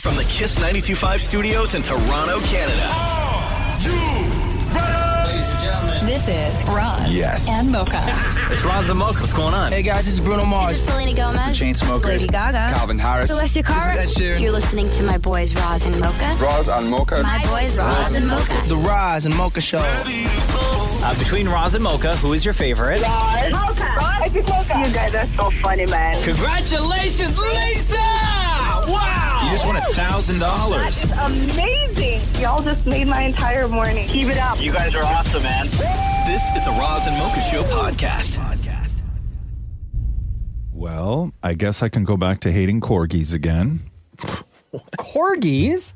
From the Kiss 92.5 studios in Toronto, Canada. Are you ready? Ladies and gentlemen. This is Roz and Mocha. It's Roz and Mocha. What's going on? Hey guys, this is Bruno Mars. This is Selena Gomez. The Chainsmokers. Lady Gaga. Calvin Harris. Alessia Cara. This is Ed Sheeran. You're listening to my boys Roz and Mocha. Roz and Mocha. My boys Roz and Mocha. The Roz and Mocha Show. Between Roz and Mocha, who is your favorite? Mocha. Mocha. You guys are so funny, man. Congratulations, Lisa! Wow! You just won $1,000. That is amazing. Y'all just made my entire morning. Keep it up. You guys are awesome, man. This is the Roz and Mocha Show podcast. Well, I guess I can go back to hating corgis again. Corgis?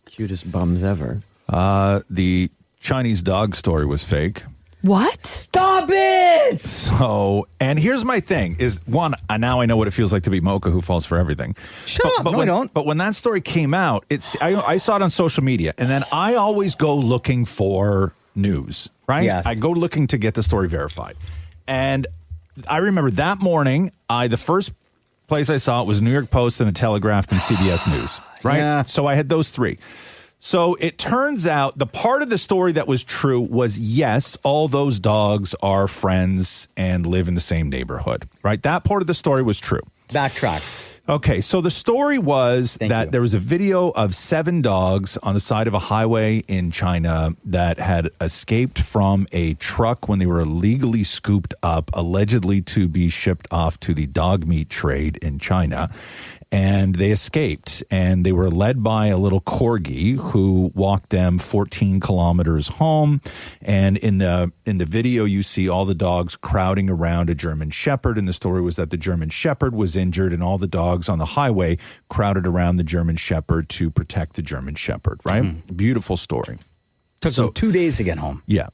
Cutest bums ever. The Chinese dog story was fake. What? Stop it! So, and here's my thing, is one, now I know what it feels like to be Mocha who falls for everything. Shut up, no, I don't. But when that story came out, I saw it on social media, and then I always go looking for news, right? Yes. I go looking to get the story verified. And I remember that morning, the first place I saw it was New York Post and the Telegraph and CBS News, right? Yeah. So I had those three. So it turns out the part of the story that was true was, yes, all those dogs are friends and live in the same neighborhood, right? That part of the story was true. Backtrack. Okay, so the story was there was a video of 7 dogs on the side of a highway in China that had escaped from a truck when they were illegally scooped up, allegedly to be shipped off to the dog meat trade in China. And they escaped, and they were led by a little corgi who walked them 14 kilometers home. And in the video, you see all the dogs crowding around a German Shepherd. And the story was that the German Shepherd was injured, and all the dogs on the highway crowded around the German Shepherd to protect the German Shepherd, right? Beautiful story. Took them 2 days to get home. Yeah.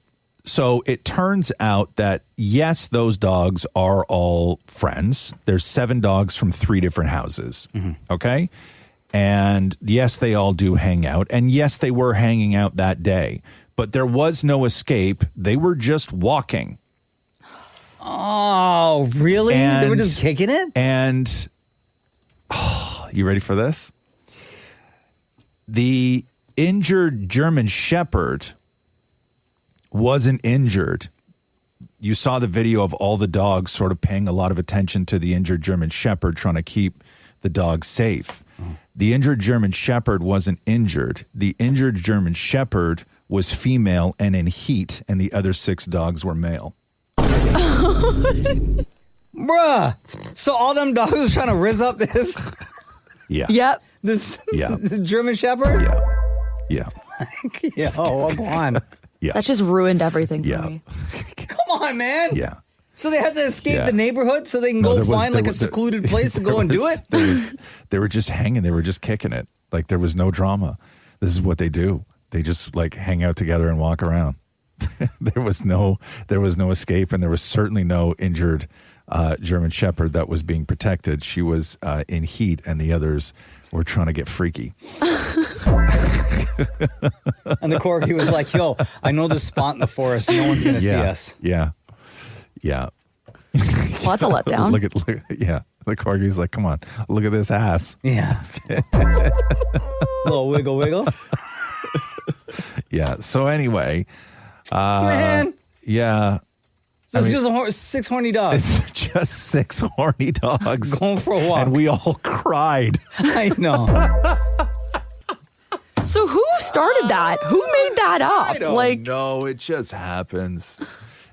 So it turns out that, yes, those dogs are all friends. There's 7 dogs from 3 different houses, okay? And, yes, they all do hang out. And, yes, they were hanging out that day. But there was no escape. They were just walking. Oh, really? They were just kicking it? And, you ready for this? The injured German Shepherd wasn't injured. You saw the video of all the dogs sort of paying a lot of attention to the injured German Shepherd, trying to keep the dog safe. The injured German Shepherd wasn't injured. The injured German Shepherd was female and in heat, and the other 6 dogs were male. Bruh. So all them dogs was trying to rizz up this? Yeah. Yep. This German Shepherd? Yeah. Yeah. Yeah. Oh, go on. Yeah. That just ruined everything for me. Come on, man. Yeah. So they had to escape the neighborhood so they can go find a secluded place to go and do it? They were just hanging. They were just kicking it. Like, there was no drama. This is what they do. They just, like, hang out together and walk around. There was no escape, and there was certainly no injured German Shepherd that was being protected. She was in heat, and the others were trying to get freaky. And the corgi was like, yo, I know this spot in the forest. No one's going to see us. Yeah. Yeah. Well, that's a letdown. Look, yeah. The corgi's like, come on, look at this ass. Yeah. Little wiggle, wiggle. Yeah. So anyway. Man. Yeah. So it's just 6 horny dogs. It's just 6 horny dogs. Going for a walk. And we all cried. I know. So who started that? Who made that up? I don't know. It just happens.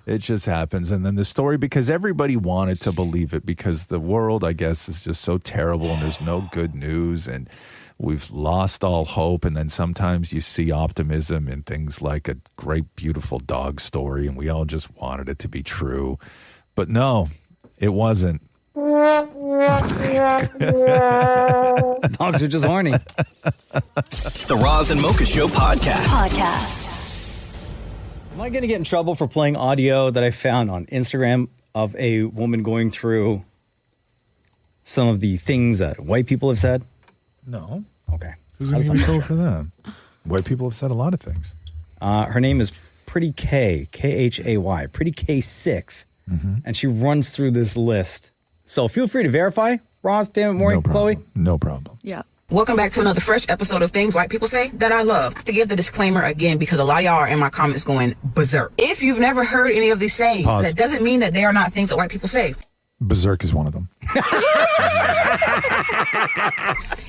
It just happens. And then the story, because everybody wanted to believe it, because the world, I guess, is just so terrible and there's no good news and we've lost all hope. And then sometimes you see optimism in things like a great, beautiful dog story, and we all just wanted it to be true. But no, it wasn't. Dogs are just horny. The Roz and Mocha Show podcast. Am I going to get in trouble for playing audio that I found on Instagram of a woman going through some of the things that white people have said? No. Okay. Who's going to get in trouble for that? White people have said a lot of things. Her name is Pretty K, Khay, Pretty K6. Mm-hmm. And she runs through this list. So feel free to verify. Ross, damn it, Maurie, no Chloe. No problem. Yeah. Welcome back to another fresh episode of Things White People Say That I Love. To give the disclaimer again, because a lot of y'all are in my comments going berserk. If you've never heard any of these sayings, that doesn't mean that they are not things that white people say. Berserk is one of them.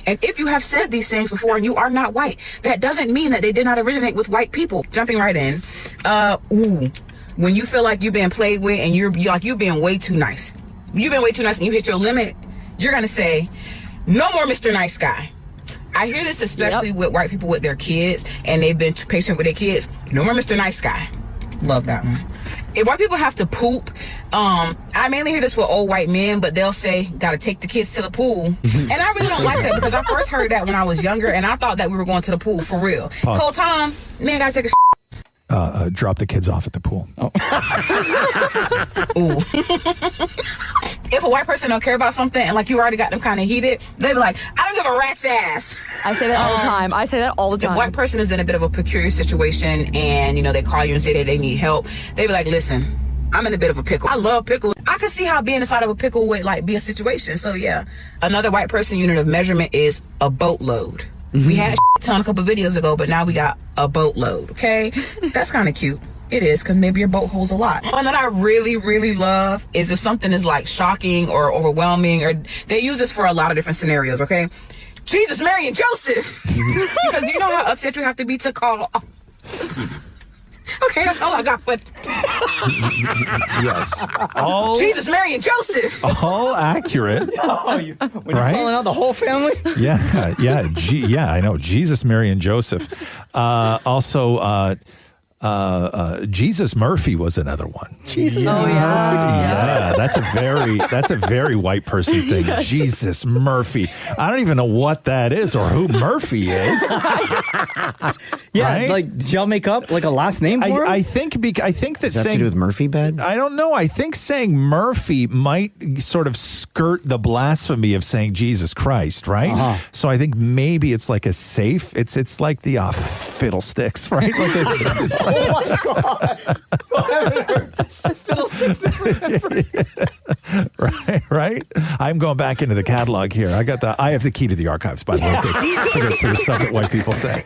And if you have said these things before and you are not white, that doesn't mean that they did not originate with white people. Jumping right in. When you feel like you've been played with and you're being way too nice. You've been way too nice and you hit your limit, you're going to say, no more Mr. Nice Guy. I hear this especially with white people with their kids, and they've been too patient with their kids. No more Mr. Nice Guy. Love that one. If white people have to poop, I mainly hear this with old white men, but they'll say, gotta take the kids to the pool. And I really don't like that because I first heard that when I was younger, and I thought that we were going to the pool for real. Whole time, man, gotta take a drop the kids off at the pool. Oh. Ooh. If a white person don't care about something and like you already got them kind of heated, they be like, I don't give a rat's ass. I say that all the time. I say that all the time. If a white person is in a bit of a peculiar situation and, they call you and say that they need help, they be like, listen, I'm in a bit of a pickle. I love pickles. I could see how being inside of a pickle would be a situation. So yeah, another white person unit of measurement is a boatload. We had a ton a couple videos ago, but now we got a boatload, okay? That's kind of cute. It is, because maybe your boat holds a lot. One that I really, really love is if something is like shocking or overwhelming, or they use this for a lot of different scenarios, okay? Jesus, Mary, and Joseph! Because you know how upset you have to be to call... Okay, that's all I got for... Yes. Jesus, Mary, and Joseph! All accurate. When you're calling out the whole family? Yeah, I know. Jesus, Mary, and Joseph. Jesus Murphy was another one. Jesus Murphy. Yeah, that's a very white person thing. Yes. Jesus Murphy. I don't even know what that is or who Murphy is. Yeah, right? Did y'all make up a last name for him? I think that Does that have to do with Murphy bed? I don't know. I think saying Murphy might sort of skirt the blasphemy of saying Jesus Christ, right? Uh-huh. So I think maybe it's like a safe. It's like the fiddlesticks, right? Like it's oh my God! Fiddlesticks right. I'm going back into the catalog here. I have the key to the archives, by the way, to the stuff that white people say.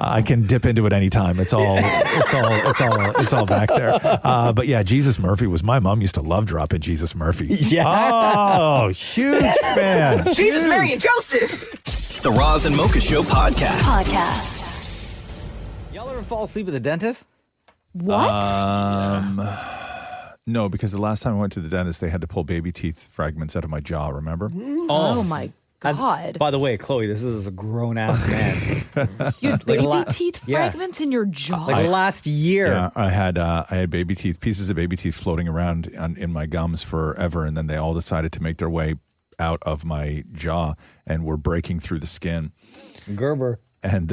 I can dip into it anytime. It's all back there. But yeah, Jesus Murphy was. My mom used to love dropping Jesus Murphy. Yeah. Oh, huge fan. Jesus, Mary, and Joseph. The Roz and Mocha Show podcast. Y'all ever fall asleep at the dentist? What? No, because the last time I went to the dentist, they had to pull baby teeth fragments out of my jaw, remember? Oh my God. By the way, Chloe, this is a grown-ass man. You have baby teeth fragments in your jaw? Last year. Yeah, I had baby teeth, pieces of baby teeth floating around in my gums forever, and then they all decided to make their way out of my jaw and were breaking through the skin. Gerber. And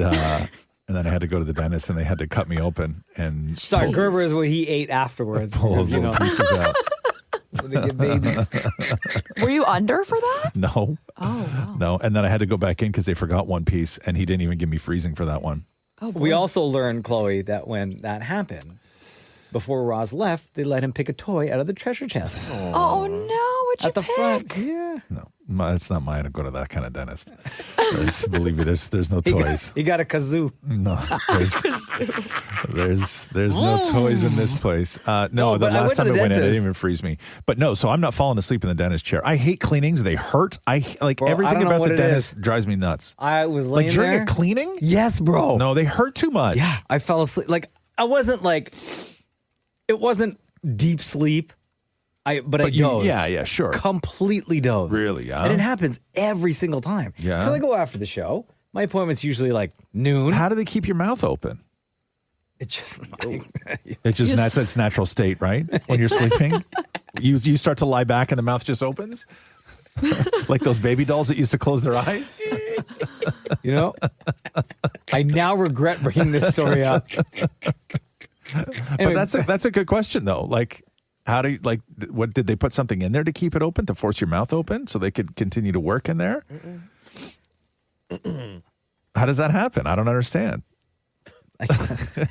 then I had to go to the dentist, and they had to cut me open. And sorry, Gerber is what he ate afterwards. Pull those little pieces out. So they get babies. Were you under for that? No. Oh, wow. No. And then I had to go back in because they forgot one piece, and he didn't even give me freezing for that one. Oh, boy. We also learned, Chloe, that when that happened, before Roz left, they let him pick a toy out of the treasure chest. Oh, no. What'd you At the pick? front. Yeah. No, it's not mine to go to that kind of dentist. Believe me, there's no toys. He got a kazoo. No, there's no toys in this place. No, the last time I went in, it didn't even freeze me. But no, so I'm not falling asleep in the dentist chair. I hate cleanings; they hurt. Everything about the dentist drives me nuts. I was laying during there. a cleaning. Yes, bro. No, they hurt too much. Yeah, I fell asleep. I wasn't it wasn't deep sleep. I dozed. Yeah, sure. Completely dozed. Really, yeah. And it happens every single time. Yeah. Because I go after the show. My appointment's usually noon. How do they keep your mouth open? It's just that's natural state, right? When you're sleeping, you start to lie back and the mouth just opens, like those baby dolls that used to close their eyes. I now regret bringing this story up. Anyway, but that's a good question though. How do what did they put something in there to keep it open, to force your mouth open so they could continue to work in there? How does that happen? I don't understand. The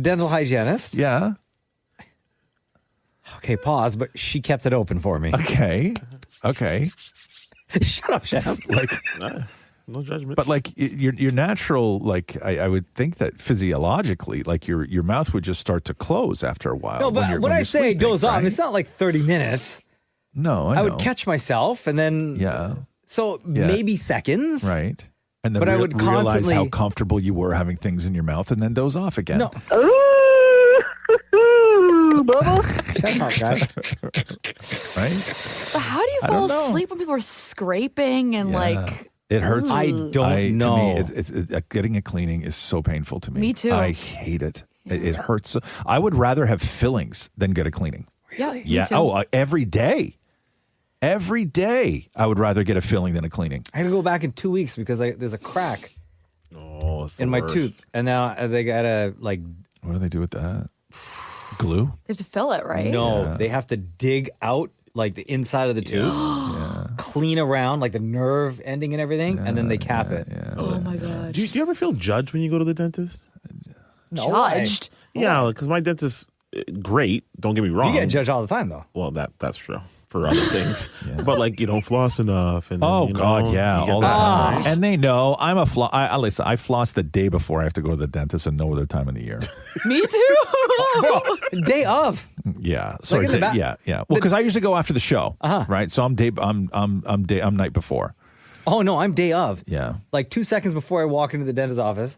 dental hygienist. Yeah. Okay, pause, but she kept it open for me. Okay. Shut up, Sham. Like, no judgment. but like your natural, like I would think that physiologically, like your mouth would just start to close after a while. No, but when I say doze off, it's not like 30 minutes. No, I would catch myself and then so maybe seconds, right? And then but I would realize constantly how comfortable you were having things in your mouth, and then doze off again. No. Shut up, guys. Right? But how do you fall asleep when people are scraping and like? It hurts. I don't know. To me, getting a cleaning is so painful to me. Me too. I hate it. It hurts. I would rather have fillings than get a cleaning. Really? Yeah. Oh, every day. Every day, I would rather get a filling than a cleaning. I had to go back in 2 weeks because there's a crack in my worst. tooth, and now they gotta like. What do they do with that? Glue? They have to fill it, right? No, they have to dig out like the inside of the tooth, clean around like the nerve ending and everything, and then they cap it. Oh my gosh. Do you ever feel judged when you go to the dentist? No, Judged? Yeah, because my dentist, great. Don't get me wrong. You get judged all the time, though. Well, that's true for other things. But like you don't floss enough. And then, Oh, you know, God, you yeah, get all the that, time. right? And they know I'm a floss. Listen, I floss the day before I have to go to the dentist and no other time in the year. Me too. Day of. Yeah. Sorry. in the back- yeah. Well, because I usually go after the show, right? So I'm night before. Oh no, I'm day of. Yeah. Like 2 seconds before I walk into the dentist's office,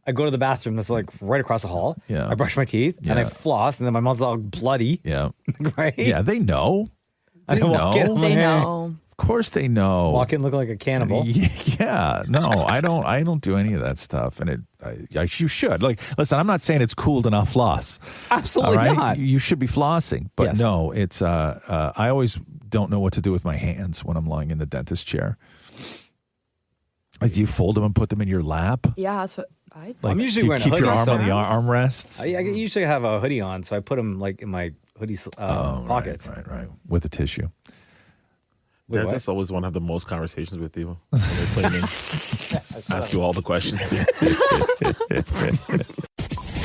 I go to the bathroom that's like right across the hall. Yeah. I brush my teeth and I floss, and then my mouth's all bloody. Yeah. Right? Yeah, they know. I walk in, I'm like, They "Hey." know. Of course they know. Walk in looking like a cannibal. Yeah, no, I don't do any of that stuff, and you should. Like, listen, I'm not saying it's cool to not floss. Absolutely all right? not. You should be flossing, but Yes. no, it's. I always don't know what to do with my hands when I'm lying in the dentist chair. Like, do you fold them and put them in your lap? Yeah, that's what I. Like, I'm usually do you wearing a keep your hoodie, arm on the so- armrests. I usually have a hoodie on, so I put them like in my hoodie pockets. Right, with a tissue. Wait, what? Dentists always want to have the most conversations with you. When they're cleaning. Ask you all the questions.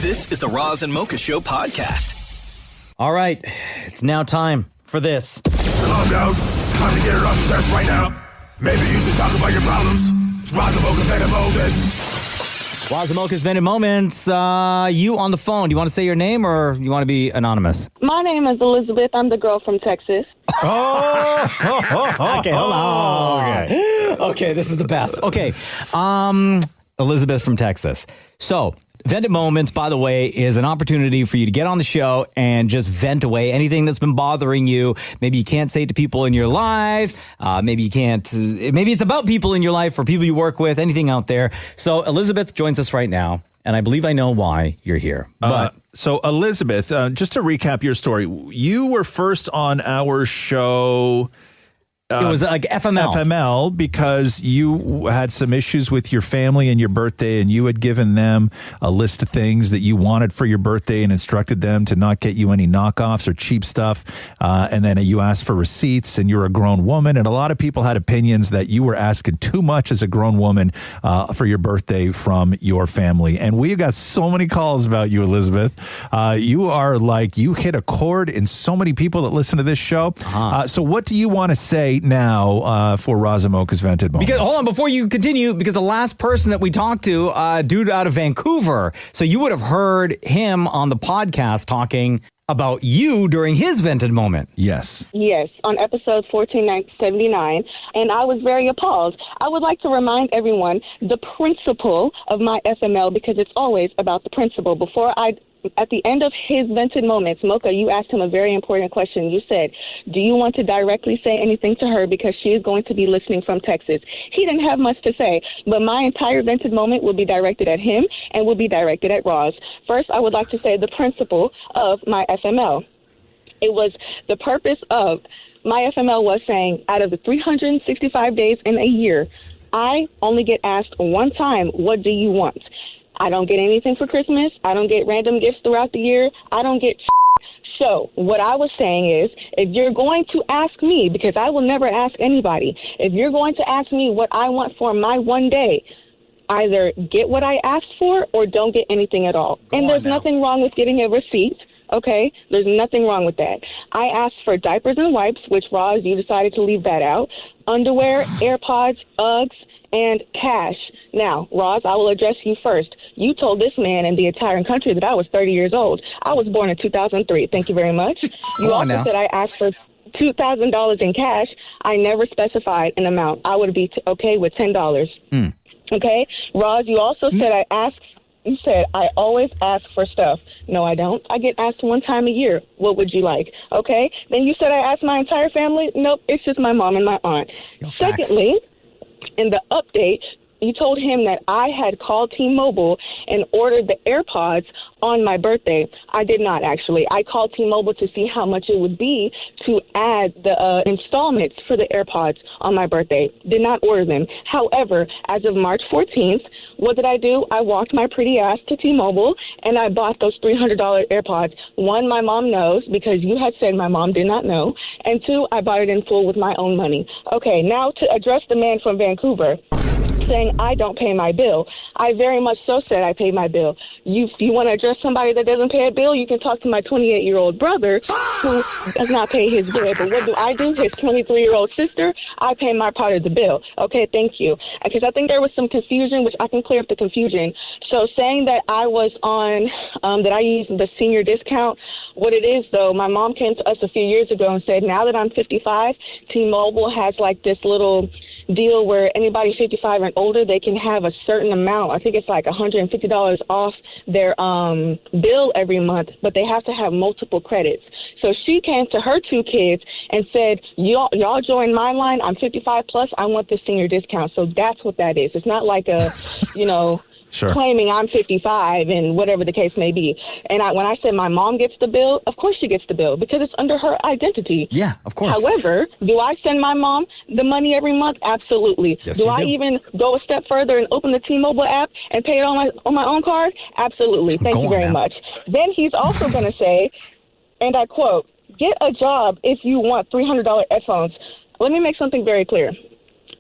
This is the Roz and Mocha Show podcast. All right, it's now time for this. Calm down. Time to get it off your chest right now. Maybe you should talk about your problems. It's Roz and Mocha Better Moments. Roz and Mocha's Vended Moments. You on the phone. Do you want to say your name or you want to be anonymous? My name is Elizabeth. I'm the girl from Texas. Okay, hold on. Okay, this is the best. Okay, Elizabeth from Texas. So, Vended Moments, by the way, is an opportunity for you to get on the show and just vent away anything that's been bothering you. Maybe you can't say it to people in your life. Maybe you can't. Maybe it's about people in your life or people you work with, anything out there. So, Elizabeth joins us right now, and I believe I know why you're here. But So, Elizabeth, just to recap your story, you were first on our show. it was like FML. Because you had some issues with your family and your birthday, and you had given them a list of things that you wanted for your birthday and instructed them to not get you any knockoffs or cheap stuff. And then you asked for receipts, and you're a grown woman. And a lot of people had opinions that you were asking too much as a grown woman for your birthday from your family. And we've got so many calls about you, Elizabeth. You are like, you hit a chord in so many people that listen to this show. So what do you want to say now for Roz and Mocha's Vented Moments? Because hold on, before you continue, because the last person that we talked to, dude out of Vancouver, so you would have heard him on the podcast talking about you during his Vented Moment. Yes. Yes, on episode 1479, and I was very appalled. I would like to remind everyone the principle of my FML, because it's always about the principle. At the end of his Vented Moments, Mocha, you asked him a very important question. You said, do you want to directly say anything to her because she is going to be listening from Texas? He didn't have much to say, but my entire Vented Moment will be directed at him and will be directed at Roz. First, I would like to say the principle of my FML. It was the purpose of my FML was saying, out of the 365 days in a year, I only get asked one time, what do you want? I don't get anything for Christmas. I don't get random gifts throughout the year. I don't get So what I was saying is, if you're going to ask me, because I will never ask anybody, if you're going to ask me what I want for my one day, either get what I asked for or don't get anything at all. And there's nothing wrong with getting a receipt Okay? There's nothing wrong with that. I asked for diapers and wipes, which, Roz, you decided to leave that out. Underwear, AirPods, Uggs, and cash. Now, Roz, I will address you first. You told this man and the entire country that I was 30 years old. I was born in 2003. Thank you very much. You also said I asked for $2,000 in cash. I never specified an amount. I would be okay with $10. Okay? Roz, you also said you said, I always ask for stuff. No, I don't. I get asked one time a year. What would you like? Okay? Then you said I asked my entire family. Nope, it's just my mom and my aunt. Secondly, in the update, you told him that I had called T-Mobile and ordered the AirPods on my birthday. I did not, actually. I called T-Mobile to see how much it would be to add the installments for the AirPods on my birthday. Did not order them. However, as of March 14th, what did I do? I walked my pretty ass to T-Mobile, and I bought those $300 AirPods. One, my mom knows, because you had said my mom did not know. And two, I bought it in full with my own money. Okay, now to address the man from Vancouver saying I don't pay my bill. I very much so said I pay my bill. If you want to address somebody that doesn't pay a bill, you can talk to my 28-year-old brother who does not pay his bill. But what do? His 23-year-old sister, I pay my part of the bill. Okay, thank you. Because I think there was some confusion, which I can clear up the confusion. So saying that I was on, that I used the senior discount, what it is, though, my mom came to us a few years ago and said, now that I'm 55, T-Mobile has like this little deal where anybody 55 and older, they can have a certain amount. I think it's like $150 off their bill every month, but they have to have multiple credits. So she came to her two kids and said, y'all join my line. I'm 55 plus. I want the senior discount. So that's what that is. It's not like a, claiming I'm 55 and whatever the case may be. And when I said my mom gets the bill, of course she gets the bill because it's under her identity. Yeah, of course. However, do I send my mom the money every month? Absolutely. Yes, do I even go a step further and open the T-Mobile app and pay it on my own card? Absolutely. Thank you very much. Then he's also going to say, and I quote, get a job if you want $300 headphones. Let me make something very clear.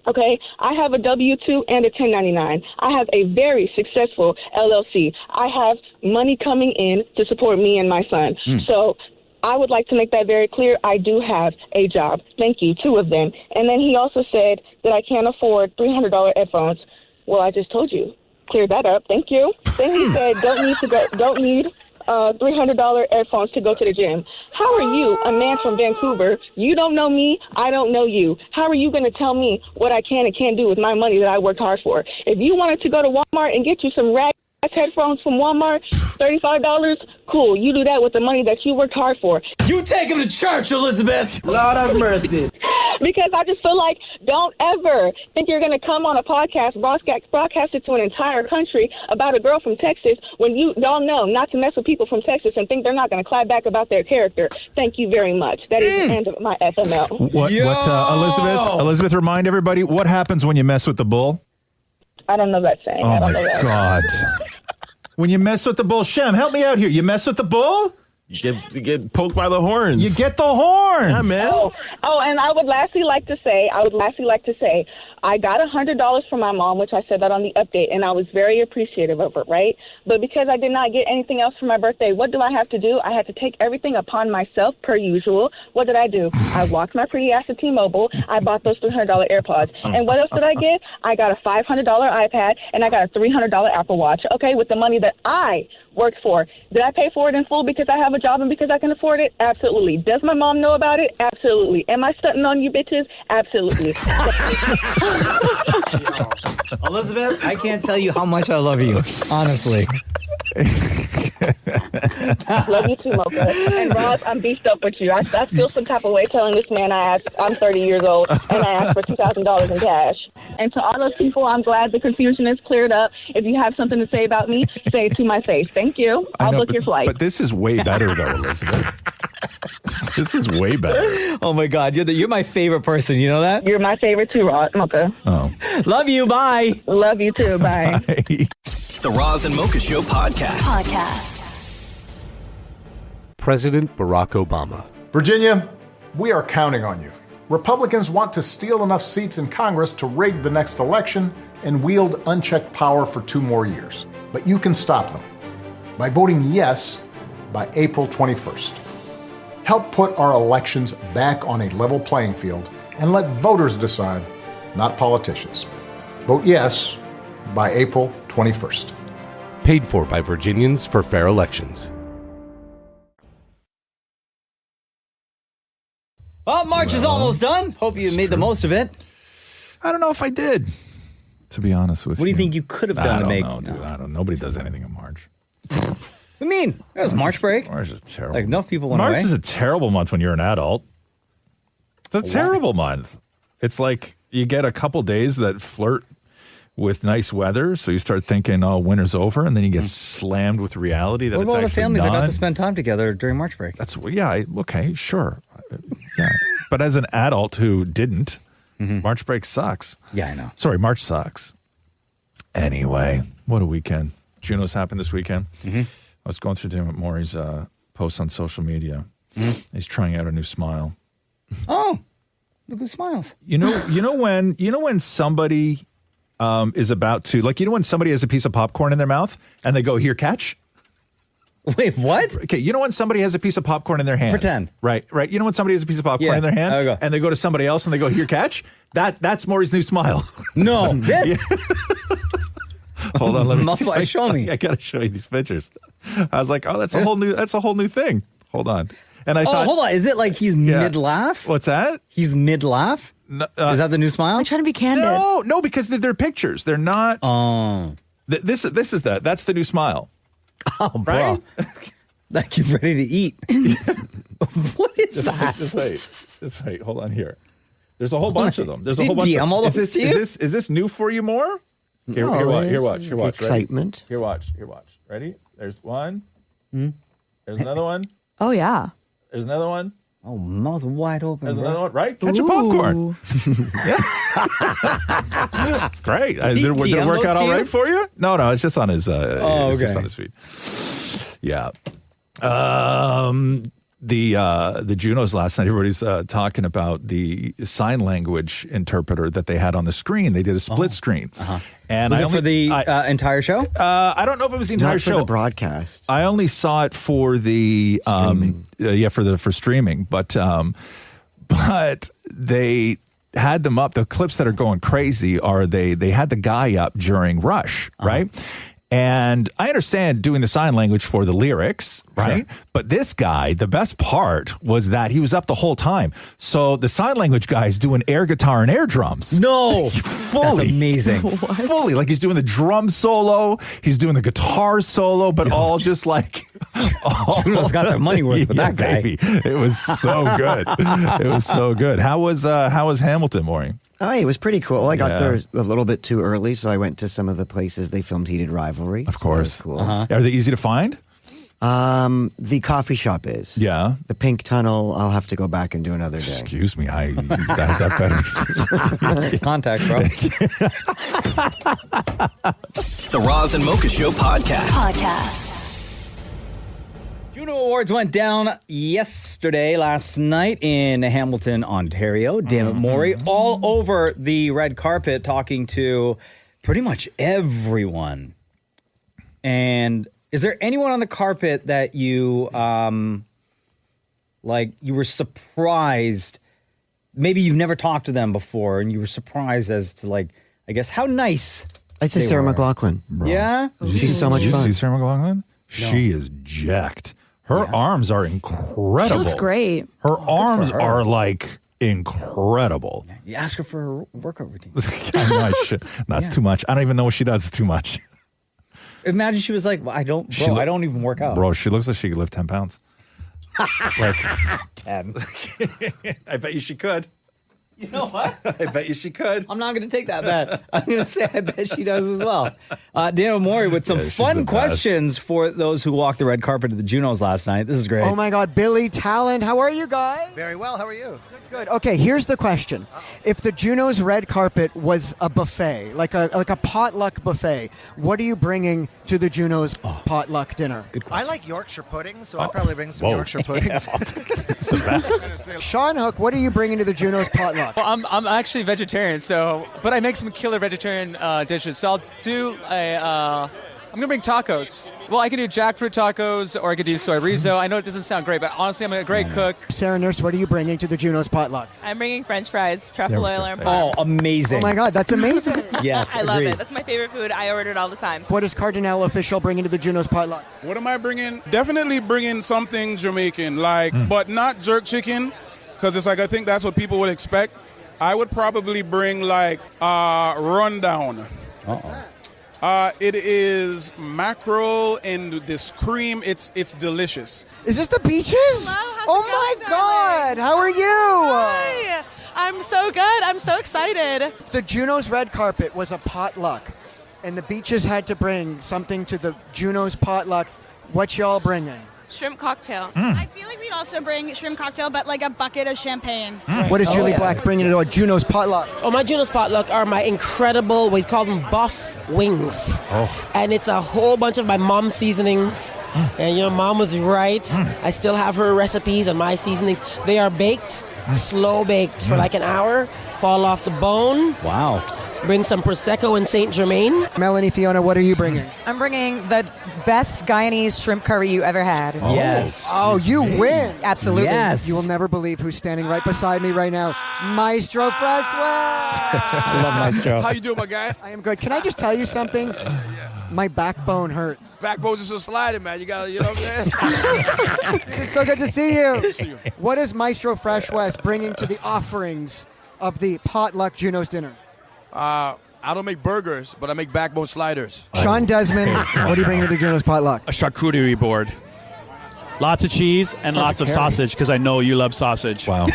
Okay, I have a W-2 and a 1099. I have a very successful LLC. I have money coming in to support me and my son. So I would like to make that very clear. I do have a job. Thank you, 2 of them. And then he also said that I can't afford $300 headphones. Well, I just told you. Clear that up. Thank you. Then he said don't need $300 headphones to go to the gym. How are you, a man from Vancouver? You don't know me. I don't know you. How are you going to tell me what I can and can't do with my money that I worked hard for? If you wanted to go to Walmart and get you some headphones from Walmart, $35, cool. You do that with the money that you worked hard for. You take him to church, Elizabeth. Lord have mercy. Because I just feel like don't ever think you're going to come on a podcast, broadcast it to an entire country about a girl from Texas when y'all know not to mess with people from Texas and think they're not going to clap back about their character. Thank you very much. That is the end of my FML. Elizabeth, remind everybody what happens when you mess with the bull? I don't know that saying. Oh, I don't my know that. God. When you mess with the bull, Shem, help me out here. You mess with the bull? You get poked by the horns. You get the horns. Yeah, man. Oh, and I would lastly like to say, I got $100 from my mom, which I said that on the update, and I was very appreciative of it, right? But because I did not get anything else for my birthday, what do I have to do? I had to take everything upon myself, per usual. What did I do? I walked my pretty ass to T-Mobile. I bought those $300 AirPods. And what else did I get? I got a $500 iPad, and I got a $300 Apple Watch, okay, with the money that I worked for. Did I pay for it in full because I have a job and because I can afford it? Absolutely. Does my mom know about it? Absolutely. Am I stunting on you bitches? Absolutely. Elizabeth, I can't tell you how much I love you, honestly. Love you too, Mocha. And Ross, I'm beefed up with you. I feel some type of way telling this man I'm 30 years old and I asked for $2,000 in cash. And to all those people, I'm glad the confusion is cleared up. If you have something to say about me, say it to my face. Thank you. I'll book your flight. But this is way better, though, Elizabeth. This is way better. Oh, my God. You're my favorite person. You know that? You're my favorite, too, Ross. Mocha. Oh. Love you. Bye. Love you, too. Bye. Bye. The Roz and Mocha Show podcast. President Barack Obama. Virginia, we are counting on you. Republicans want to steal enough seats in Congress to rig the next election and wield unchecked power for 2 more years. But you can stop them by voting yes by April 21st. Help put our elections back on a level playing field and let voters decide, not politicians. Vote yes by April 21st. Paid for by Virginians for Fair Elections. Well, March is almost done. Hope you made the most of it. I don't know if I did, to be honest with you. What do you think you could have done to make? I don't know, dude. I don't. Nobody does anything in March. What do you mean? It was March break. March is terrible. Like enough people went March away. is a terrible month when you're an adult. It's a terrible month. It's like you get a couple days that flirt with nice weather, so you start thinking, oh, winter's over, and then you get slammed with reality that What it's about actually the families that got not. to spend time together during March break? That's okay, sure. Yeah. But as an adult who didn't, March break sucks. Yeah, I know. Sorry, March sucks. Anyway, what a weekend. Junos happened this weekend. I was going through David Maury's posts on social media. He's trying out a new smile. Oh, look who smiles. You know when somebody is about to, like, when somebody has a piece of popcorn in their mouth and they go, here, catch? Wait, what? Okay, you know when somebody has a piece of popcorn in their hand? Pretend. Right. You know when somebody has a piece of popcorn in their hand and they go to somebody else and they go, here, catch? That's Maury's new smile. No. Hold on, let me see. Show me. I gotta show you these pictures. I was like, oh, that's a whole new thing. Hold on. And I thought, hold on. Is it like he's mid-laugh? What's that? He's mid-laugh? No, is that the new smile? I'm trying to be candid. No, because they're pictures. They're not. Oh. This is that. That's the new smile. Oh, bro. Like you're ready to eat. What is that? Just wait. Hold on here. There's a whole bunch of them. There's a whole bunch. Is this new for you more? Here watch. Excitement. Here watch. Ready? There's one. There's another one. Oh, yeah. There's another one. Oh, mouth wide open. There's another one. Right? Catch your popcorn. That's great. Did it work out all right for you? No, it's just on his. It's just on his feed. Yeah. The Junos last night, everybody's talking about the sign language interpreter that they had on the screen. They did a split screen. And was it for the entire show? I don't know if it was the entire Not show. for the broadcast. I only saw it for the for streaming. But they had them up. The clips that are going crazy are they had the guy up during Rush, right? And I understand doing the sign language for the lyrics, right? Sure. But this guy, the best part was that he was up the whole time. So the sign language guy is doing air guitar and air drums. No! Fully. That's amazing. Fully. Like he's doing the drum solo, he's doing the guitar solo, but all just like... Juno's got their money worth with that guy. Baby. It was so good. It was so good. How was Hamilton, Maury? Oh, it was pretty cool. I got there a little bit too early, so I went to some of the places they filmed Heated Rivalry. Of course. Cool. Are they easy to find? The coffee shop is. Yeah. The Pink Tunnel, I'll have to go back and do another day. Excuse me. That better. Contact, bro. The Roz and Mocha Show podcast. Juno Awards went down last night in Hamilton, Ontario. Dammit Maury all over the red carpet talking to pretty much everyone. And is there anyone on the carpet that you you were surprised, maybe you've never talked to them before and you were surprised as to I guess how nice I'd say Sarah McLachlan. Bro. Yeah? She's so much fun. Did you see Sarah McLachlan? No. She is jacked. Her arms are incredible. She looks great. Her arms are incredible. Yeah. You ask her for a workout routine. I know I should. That's too much. I don't even know what she does. It's too much. Imagine she was like, I don't even work out. Bro, she looks like she could lift 10 pounds. 10. I bet you she could. You know what? I bet you she could. I'm not going to take that bet. I'm going to say I bet she does as well. Dammit Maury with some fun questions for those who walked the red carpet at the Junos last night. This is great. Oh my God, Billy Talent, how are you guys? Very well, how are you? Good. Okay, here's the question. If the Junos red carpet was a buffet, like a potluck buffet, what are you bringing to the Junos potluck dinner? I like Yorkshire pudding, so I'll probably bring some Yorkshire puddings. Sean Hook, what are you bringing to the Junos potluck? Well, I'm actually vegetarian, but I make some killer vegetarian dishes. So I'll do I'm going to bring tacos. Well, I can do jackfruit tacos or I could do soy rizo. I know it doesn't sound great, but honestly, I'm a great cook. Sarah Nurse, what are you bringing to the Junos potluck? I'm bringing French fries, truffle oil, and Oh, amazing. Oh my God, that's amazing. Yes, I love agreed. it. That's my favorite food. I order it all the time. What is Cardinal Official bringing to the Junos potluck? What am I bringing? Definitely bringing something Jamaican, but not jerk chicken, because it's like I think that's what people would expect. I would probably bring rundown. It is mackerel and this cream. It's delicious. Is this the beaches? Oh my God! How are you? Hi. I'm so good. I'm so excited. If the Junos red carpet was a potluck, and the beaches had to bring something to the Junos potluck, what y'all bringing? Shrimp cocktail. I feel like we'd also bring shrimp cocktail, but like a bucket of champagne. What is Julie Black bringing to our Junos potluck? Oh, my Junos potluck are my incredible, we call them buff wings. And it's a whole bunch of my mom's seasonings. And, Mom was right. I still have her recipes and my seasonings. They are baked, slow baked for like an hour, fall off the bone. Wow. Bring some Prosecco and Saint Germain. Melanie, Fiona, what are you bringing? I'm bringing the best Guyanese shrimp curry you ever had. Oh. Yes. Oh, you win. Absolutely. Yes. You will never believe who's standing right beside me right now. Maestro Freshwell. I love Maestro. How you doing, my guy? I am good. Can I just tell you something? My backbone hurts. Backbone's just so sliding, man. You got, you know what I'm saying? It's so good to see you. What is Maestro Fresh West bringing to the offerings of the potluck Junos dinner? I don't make burgers, but I make backbone sliders. Shawn Desman, what are you bringing to the Junos potluck? A charcuterie board. Lots of cheese and lots of sausage, because I know you love sausage. Wow.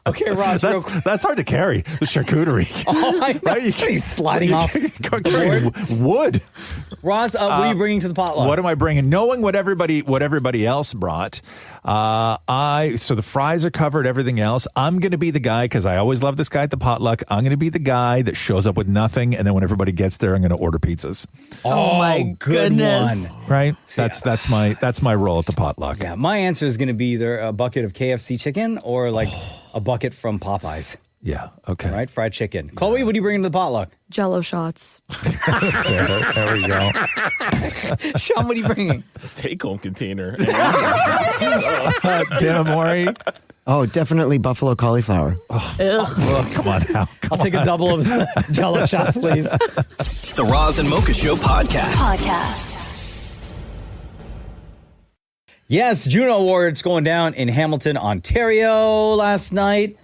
Okay, Ross, that's hard to carry, the charcuterie. Oh, I know. Right? He's sliding off carrying wood. Ross, what are you bringing to the potluck? What am I bringing? Knowing what everybody else brought, so the fries are covered, everything else. I'm going to be the guy, because I always love this guy at the potluck. I'm going to be the guy that shows up with nothing, and then when everybody gets there, I'm going to order pizzas. Oh my goodness! Right? That's my role at the potluck. Yeah, my answer is going to be either a bucket of KFC chicken or like a bucket from Popeyes. Yeah. Okay. Right, fried chicken. Chloe, what are you bringing to the potluck? Jello shots. there we go. Sean, what are you bringing? Take-home container. Dan Maury. Oh, definitely buffalo cauliflower. Oh, come on now. I'll take a double of the Jello shots, please. The Roz and Mocha Show podcast. Yes, Juno Awards going down in Hamilton, Ontario last night.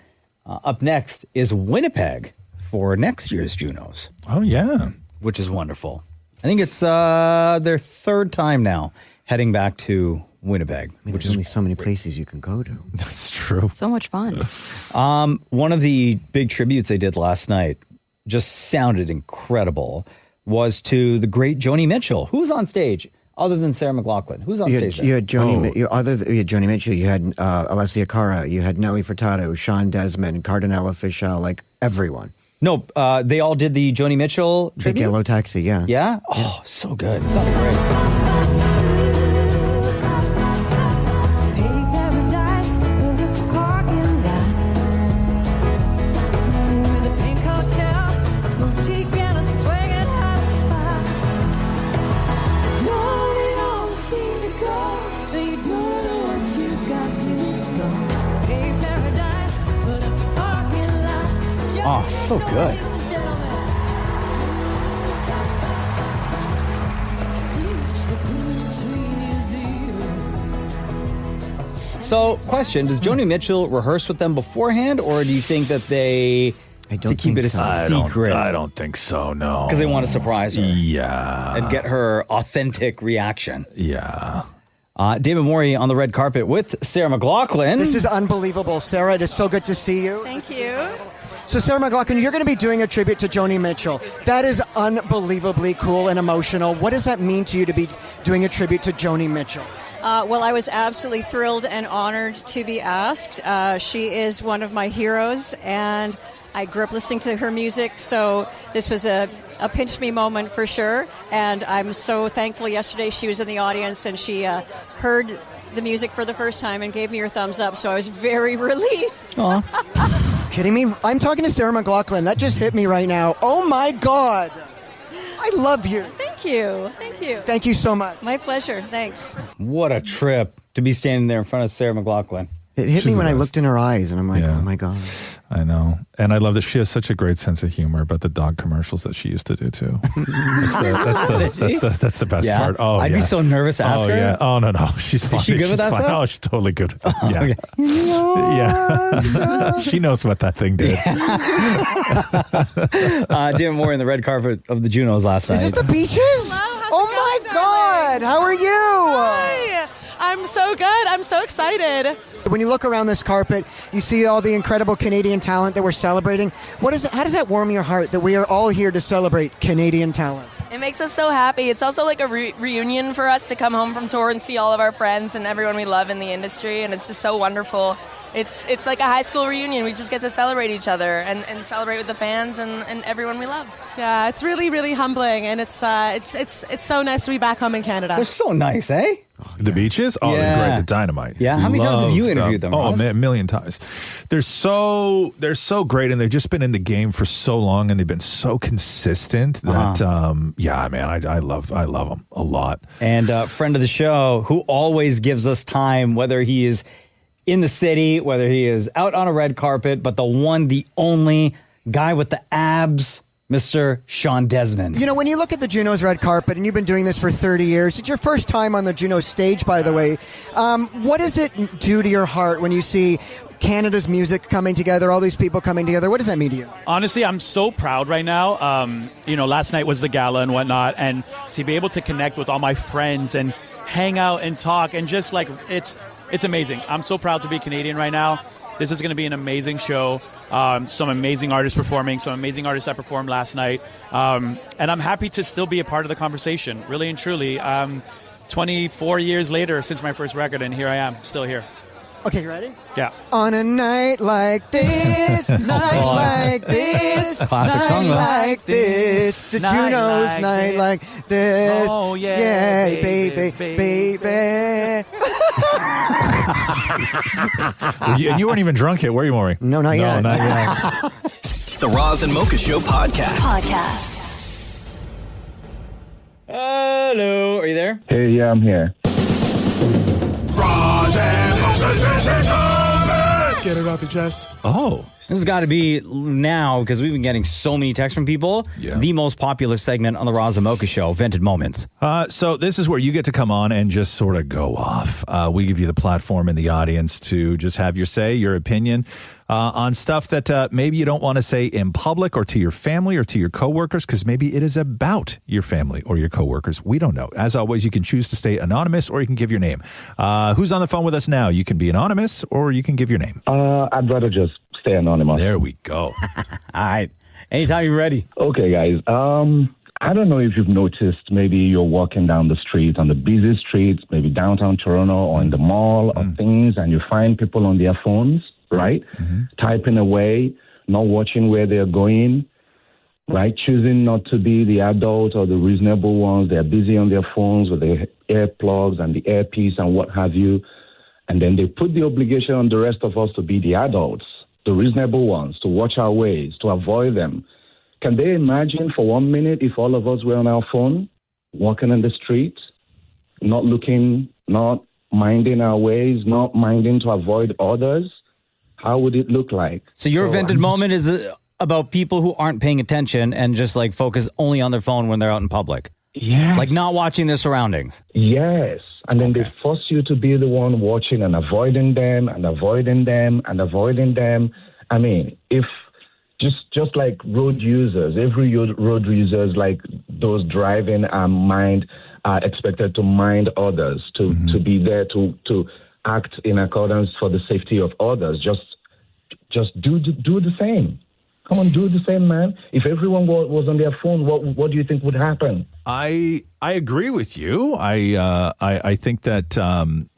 Up next is Winnipeg for next year's Junos. Oh, yeah. Which is wonderful. I think it's their third time now heading back to Winnipeg. There's only so many places you can go to. That's true. So much fun. One of the big tributes they did last night just sounded incredible was to the great Joni Mitchell, who was on stage. Other than Sarah McLachlan, who's on stage? You had Joni. You had Joni Mitchell. You had Alessia Cara. You had Nelly Furtado, Shawn Desman, Cardinal Official, like everyone. No, they all did the Joni Mitchell tribute? Big Yellow Taxi. Yeah. Yeah. Oh, so good. It sounded great. Oh, so good. So, question, does Joni Mitchell rehearse with them beforehand, or do you think that they to keep it a secret? I don't think so, no. Because they want to surprise her. Yeah. And get her authentic reaction. Yeah. David Maury on the red carpet with Sarah McLachlan. This is unbelievable. Sarah, it is so good to see you. Thank you. So, Sarah McLachlan, you're going to be doing a tribute to Joni Mitchell. That is unbelievably cool and emotional. What does that mean to you to be doing a tribute to Joni Mitchell? Well, I was absolutely thrilled and honored to be asked. She is one of my heroes, and I grew up listening to her music, so this was a pinch me moment for sure. And I'm so thankful yesterday she was in the audience and she heard the music for the first time and gave me her thumbs up, so I was very relieved. Aw. kidding me? I'm talking to Sarah McLachlan. That just hit me right now. Oh, my God. I love you. Thank you. Thank you. Thank you so much. My pleasure. Thanks. What a trip to be standing there in front of Sarah McLachlan. It hit me when I looked in her eyes, and I'm like, oh, my God. I know. And I love that she has such a great sense of humor about the dog commercials that she used to do, too. That's the best part. Oh, I'd be so nervous to ask her. Yeah. Oh, no. She's fine. Is she good with that fine. stuff? Oh, she's totally good with it. Yeah. She knows what that thing did. David Maurie on the red carpet of the Junos last night. Is this the Beaches? Oh, my God. How are you? Hi. I'm so good. I'm so excited. When you look around this carpet, you see all the incredible Canadian talent that we're celebrating. How does that warm your heart that we are all here to celebrate Canadian talent? It makes us so happy. It's also like a reunion for us to come home from tour and see all of our friends and everyone we love in the industry, and it's just so wonderful. It's like a high school reunion. We just get to celebrate each other and celebrate with the fans and everyone we love. Yeah, it's really, really humbling, and it's so nice to be back home in Canada. They're so nice, eh? The Beaches? Oh, they're great. They're dynamite. Yeah, how many times have you interviewed them, Oh, Ross? a million times. They're so great, and they've just been in the game for so long, and they've been so consistent that, I love them a lot. And a friend of the show who always gives us time, whether he is in the city, whether he is out on a red carpet, but the only guy with the abs, Mr. Shawn Desman. You know, when you look at the Junos red carpet, and you've been doing this for 30 years, it's your first time on the Junos stage, by the way. What does it do to your heart when you see Canada's music coming together, all these people coming together? What does that mean to you? Honestly, I'm so proud right now. Last night was the gala and whatnot, and to be able to connect with all my friends and hang out and talk and just like it's amazing. I'm so proud to be Canadian right now. This is going to be an amazing show. Some amazing artists performing, some amazing artists that performed last night. And I'm happy to still be a part of the conversation, really and truly. 24 years later since my first record, and here I am, still here. Okay, you ready? Yeah. On a night like this, like this, classic song, though. like this, the Junos night like this. Oh, yeah, baby. And you weren't even drunk yet, were you, Maury? No, not yet. Not yet. The Roz and Mocha Show podcast. Hello, are you there? Hey, yeah, I'm here. Get it off your chest. Oh. This has got to be now, because we've been getting so many texts from people, the most popular segment on the Roz and Mocha Show, Vented Moments. So this is where you get to come on and just sort of go off. We give you the platform in the audience to just have your say, your opinion on stuff that maybe you don't want to say in public or to your family or to your coworkers, because maybe it is about your family or your coworkers. We don't know. As always, you can choose to stay anonymous or you can give your name. Who's on the phone with us now? You can be anonymous or you can give your name. I'd rather just stay anonymous. There we go. All right. Anytime you're ready. Okay, guys. I don't know if you've noticed, maybe you're walking down the street, on the busy streets, maybe downtown Toronto or in the mall or things, and you find people on their phones, right? Typing away, not watching where they're going, right? Choosing not to be the adult or the reasonable ones. They're busy on their phones with their earplugs and the earpiece and what have you. And then they put the obligation on the rest of us to be the adults, the reasonable ones, to watch our ways, to avoid them. Can they imagine for 1 minute if all of us were on our phone, walking in the street, not looking, not minding our ways, not minding to avoid others? How would it look like? So your vented moment is about people who aren't paying attention and just like focus only on their phone when they're out in public. Yeah. Like not watching their surroundings. Yes. And then they force you to be the one watching and avoiding them and avoiding them and avoiding them. I mean, if just like road users, every road users, like those driving are expected to mind others, to be there to act in accordance for the safety of others. Just do the same. Come on, do the same, man. If everyone was on their phone, what do you think would happen? I agree with you. I think that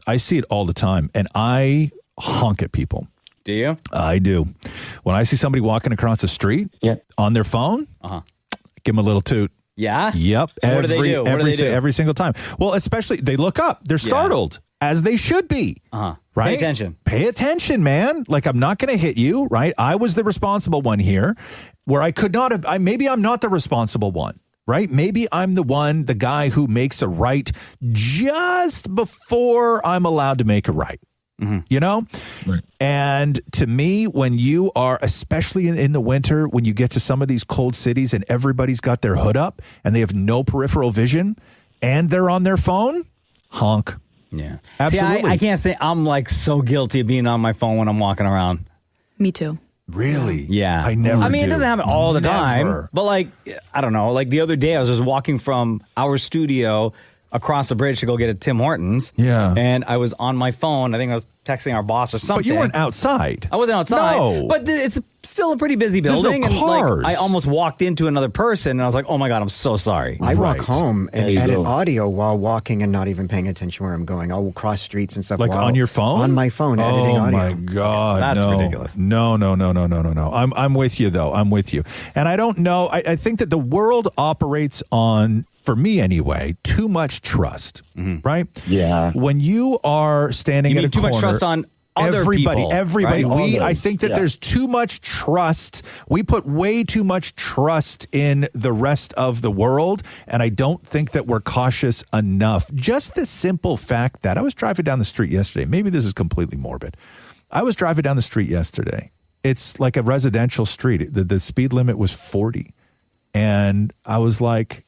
I see it all the time, and I honk at people. Do you? I do. When I see somebody walking across the street on their phone, give them a little toot. Yeah? Yep. What do they do? Every single time. Well, especially they look up. They're startled. as they should be. Right? Pay attention. Pay attention, man. Like, I'm not going to hit you, right? I was the responsible one here where I could not have, maybe I'm not the responsible one, right? Maybe I'm the guy who makes a right just before I'm allowed to make a right. You know? Right. And to me, when you are, especially in the winter, when you get to some of these cold cities and everybody's got their hood up and they have no peripheral vision and they're on their phone, honk. Yeah. Absolutely. See, I can't say I'm like so guilty of being on my phone when I'm walking around. Me too. Really? Yeah. I never I mean, do. it doesn't happen all the Never. time, but like, I don't know, like the other day I was just walking from our studio across the bridge to go get a Tim Hortons. Yeah. And I was on my phone. I think I was texting our boss or something. But you weren't outside. I wasn't outside. No. But it's still a pretty busy There's building. no and cars. like, I almost walked into another person and I was like, oh my God, I'm so sorry. I walk home and There you edit go. audio while walking and not even paying attention where I'm going. I'll cross streets and stuff. Like while- on your phone? On my phone, editing oh audio. my God. That's no. ridiculous. No. I'm with you, though. I'm with you. And I don't know. I think that the world operates on, for me anyway, too much trust, right? Yeah. When you are standing You at mean a too much corner, trust on other everybody, people, everybody. right? I think that there's too much trust. We put way too much trust in the rest of the world, and I don't think that we're cautious enough. Just the simple fact that I was driving down the street yesterday. Maybe this is completely morbid. I was driving down the street yesterday. It's like a residential street. The speed limit was 40. And I was like,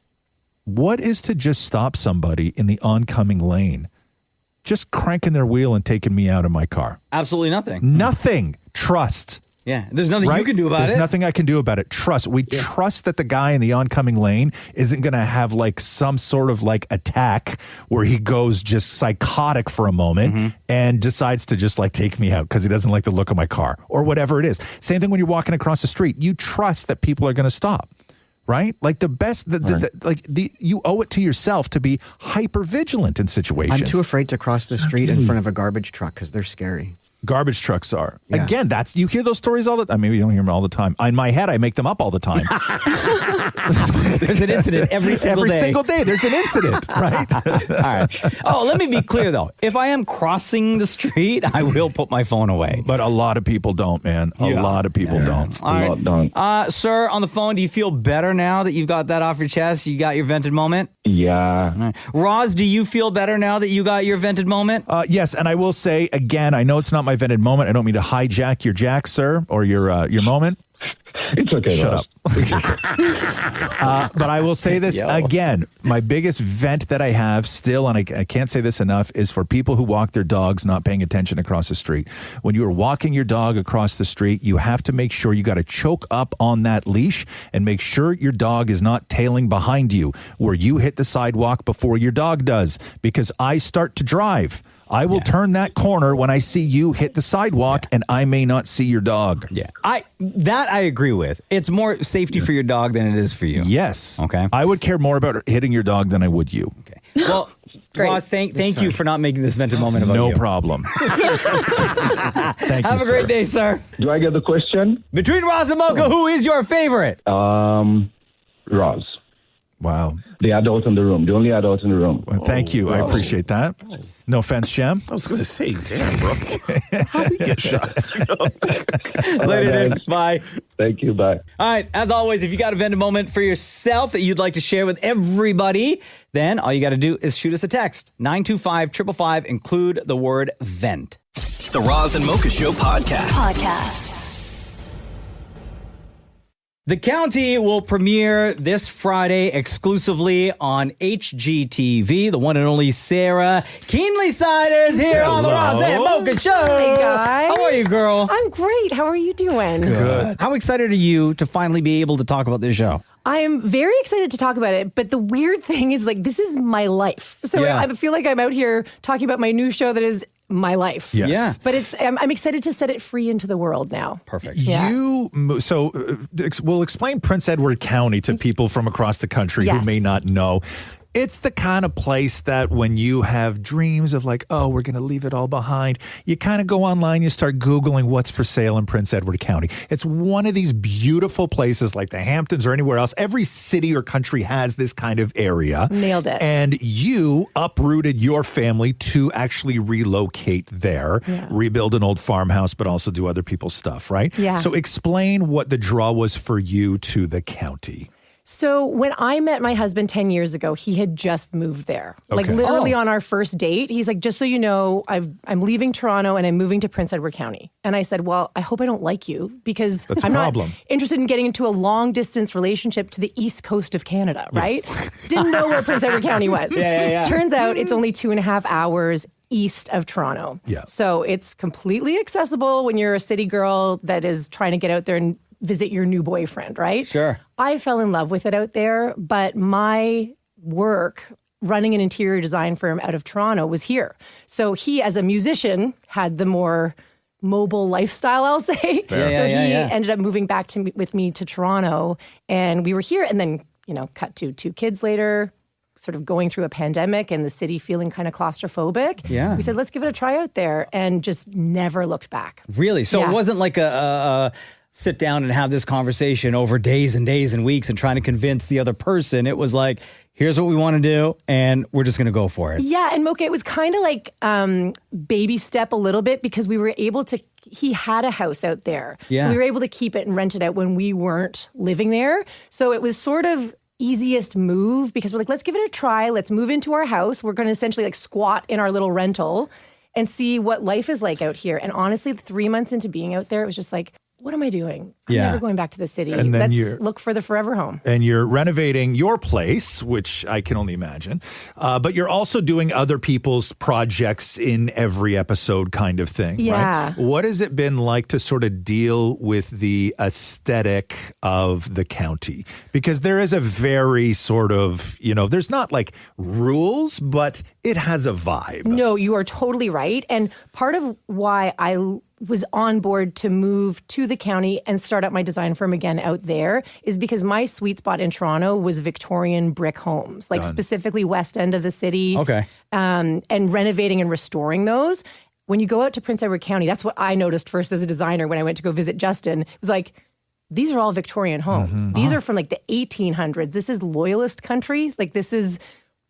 what is to just stop somebody in the oncoming lane, just cranking their wheel and taking me out of my car? Absolutely nothing. Nothing. Trust. Yeah. There's nothing you Right? can do about There's it. nothing I can do about it. Trust. We trust that the guy in the oncoming lane isn't going to have like some sort of like attack where he goes just psychotic for a moment and decides to just like take me out because he doesn't like the look of my car or whatever it is. Same thing when you're walking across the street. You trust that people are going to stop. Right? Like the best, you owe it to yourself to be hyper vigilant in situations. I'm too afraid to cross the street in front of a garbage truck because they're scary. Garbage trucks are. Yeah. Again, you hear those stories all the time. Maybe you don't hear them all the time. In my head, I make them up all the time. There's an incident every single day. Every single day, there's an incident, right? All right. Oh, let me be clear, though. If I am crossing the street, I will put my phone away. But a lot of people don't, man. A lot of people don't. All right. don't. Sir, on the phone, do you feel better now that you've got that off your chest? You got your vented moment? Yeah. Right. Roz, do you feel better now that you got your vented moment? Yes, and I will say, again, I know it's not my vented moment. I don't mean to hijack your jack, sir, or your moment. It's okay. Shut Ross. up. But I will say this again. My biggest vent that I have still, and I can't say this enough, is for people who walk their dogs not paying attention across the street. When you are walking your dog across the street, you have to make sure you got to choke up on that leash and make sure your dog is not tailing behind you where you hit the sidewalk before your dog does. Because I start to drive. I will turn that corner when I see you hit the sidewalk and I may not see your dog. Yeah. I agree with. It's more safety for your dog than it is for you. Yes. Okay. I would care more about hitting your dog than I would you. Okay. Well, Ross, thank you for not making this vented moment about you. No problem. Thank you, Have a great day, sir. Do I get the question? Between Roz and Mocha, who is your favorite? Roz. Wow. The adult in the room. The only adult in the room. Well, thank you. I appreciate that. No offense, Shem. I was going to say, damn, bro. How we get shots? Later, then. Bye. Thank you. Bye. All right. As always, if you got a vented moment for yourself that you'd like to share with everybody, then all you got to do is shoot us a text. 925-555. Include the word vent. The Roz and Mocha Show podcast. The County will premiere this Friday exclusively on HGTV. The one and only Sarah Keenleyside is here on the Roz and Mocha Show. Hey, guys. How are you, girl? I'm great. How are you doing? Good. How excited are you to finally be able to talk about this show? I am very excited to talk about it, but the weird thing is, like, this is my life. So Yeah. I feel like I'm out here talking about my new show that is my life. Yes. Yeah. But I'm excited to set it free into the world now. Perfect. Yeah. We'll explain Prince Edward County to people from across the country who Yes. may not know. It's the kind of place that when you have dreams of like, oh, we're going to leave it all behind, you kind of go online, you start Googling what's for sale in Prince Edward County. It's one of these beautiful places like the Hamptons or anywhere else. Every city or country has this kind of area. Nailed it. And you uprooted your family to actually relocate there, rebuild an old farmhouse, but also do other people's stuff, right? Yeah. So explain what the draw was for you to the county. So when I met my husband 10 years ago, he had just moved there. Like Okay. literally on our first date, he's like, just so you know, I'm leaving Toronto and I'm moving to Prince Edward County. And I said, well, I hope I don't like you because That's a I'm problem. not interested in getting into a long distance relationship to the east coast of Canada, right? Didn't know where Prince Edward County was. Yeah. Turns out it's only 2.5 hours east of Toronto. Yeah. So it's completely accessible when you're a city girl that is trying to get out there and visit your new boyfriend, right? Sure. I fell in love with it out there, but my work running an interior design firm out of Toronto was here. So he, as a musician, had the more mobile lifestyle, I'll say. Yeah, He yeah. ended up moving back with me to Toronto, and we were here. And then, cut to 2 kids later, sort of going through a pandemic and the city feeling kind of claustrophobic. Yeah. We said, let's give it a try out there, and just never looked back. Really? So Yeah. it wasn't like a sit down and have this conversation over days and days and weeks and trying to convince the other person. It was like, here's what we want to do, and we're just going to go for it. Yeah, and Mocha, it was kind of like baby step a little bit because we were able to, he had a house out there. Yeah. So we were able to keep it and rent it out when we weren't living there. So it was sort of easiest move because we're like, let's give it a try. Let's move into our house. We're going to essentially like squat in our little rental and see what life is like out here. And honestly, 3 months into being out there, it was just like, what am I doing? I'm never going back to the city. And then Let's look for the forever home. And you're renovating your place, which I can only imagine. But you're also doing other people's projects in every episode kind of thing, Yeah. right? What has it been like to sort of deal with the aesthetic of the county? Because there is a very sort of, there's not like rules, but it has a vibe. No, you are totally right. And part of why I was on board to move to the county and start up my design firm again out there is because my sweet spot in Toronto was Victorian brick homes, like specifically west end of the city. Okay. And renovating and restoring those. When you go out to Prince Edward County, that's what I noticed first as a designer when I went to go visit Justin. It was like, these are all Victorian homes. These are from like the 1800s. This is Loyalist country. Like this is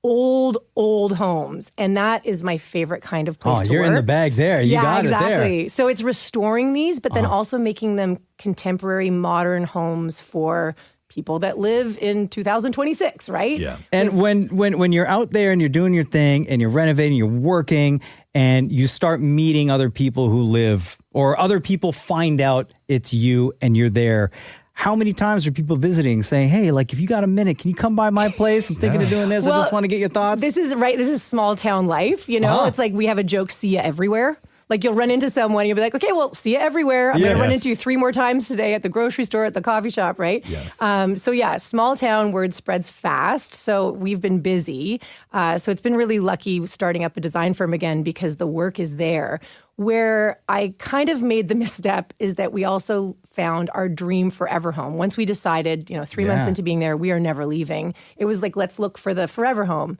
old homes. And that is my favorite kind of place to you're work. in the bag there. You got it there. Exactly. So it's restoring these, but then also making them contemporary, modern homes for people that live in 2026, right? Yeah. And when you're out there and you're doing your thing and you're renovating, you're working, and you start meeting other people who live, or other people find out it's you and you're there, how many times are people visiting saying, hey, like if you got a minute, can you come by my place? I'm thinking of doing this. I just want to get your thoughts. This is small town life, It's like we have a joke, see ya everywhere. Like you'll run into someone, you'll be like, okay, well, see you everywhere. I'm going to run into you 3 more times today at the grocery store, at the coffee shop, right? Yes. So yeah, small town, word spreads fast. So we've been busy. So it's been really lucky starting up a design firm again because the work is there. Where I kind of made the misstep is that we also found our dream forever home. Once we decided, 3 months into being there, we are never leaving. It was like, let's look for the forever home.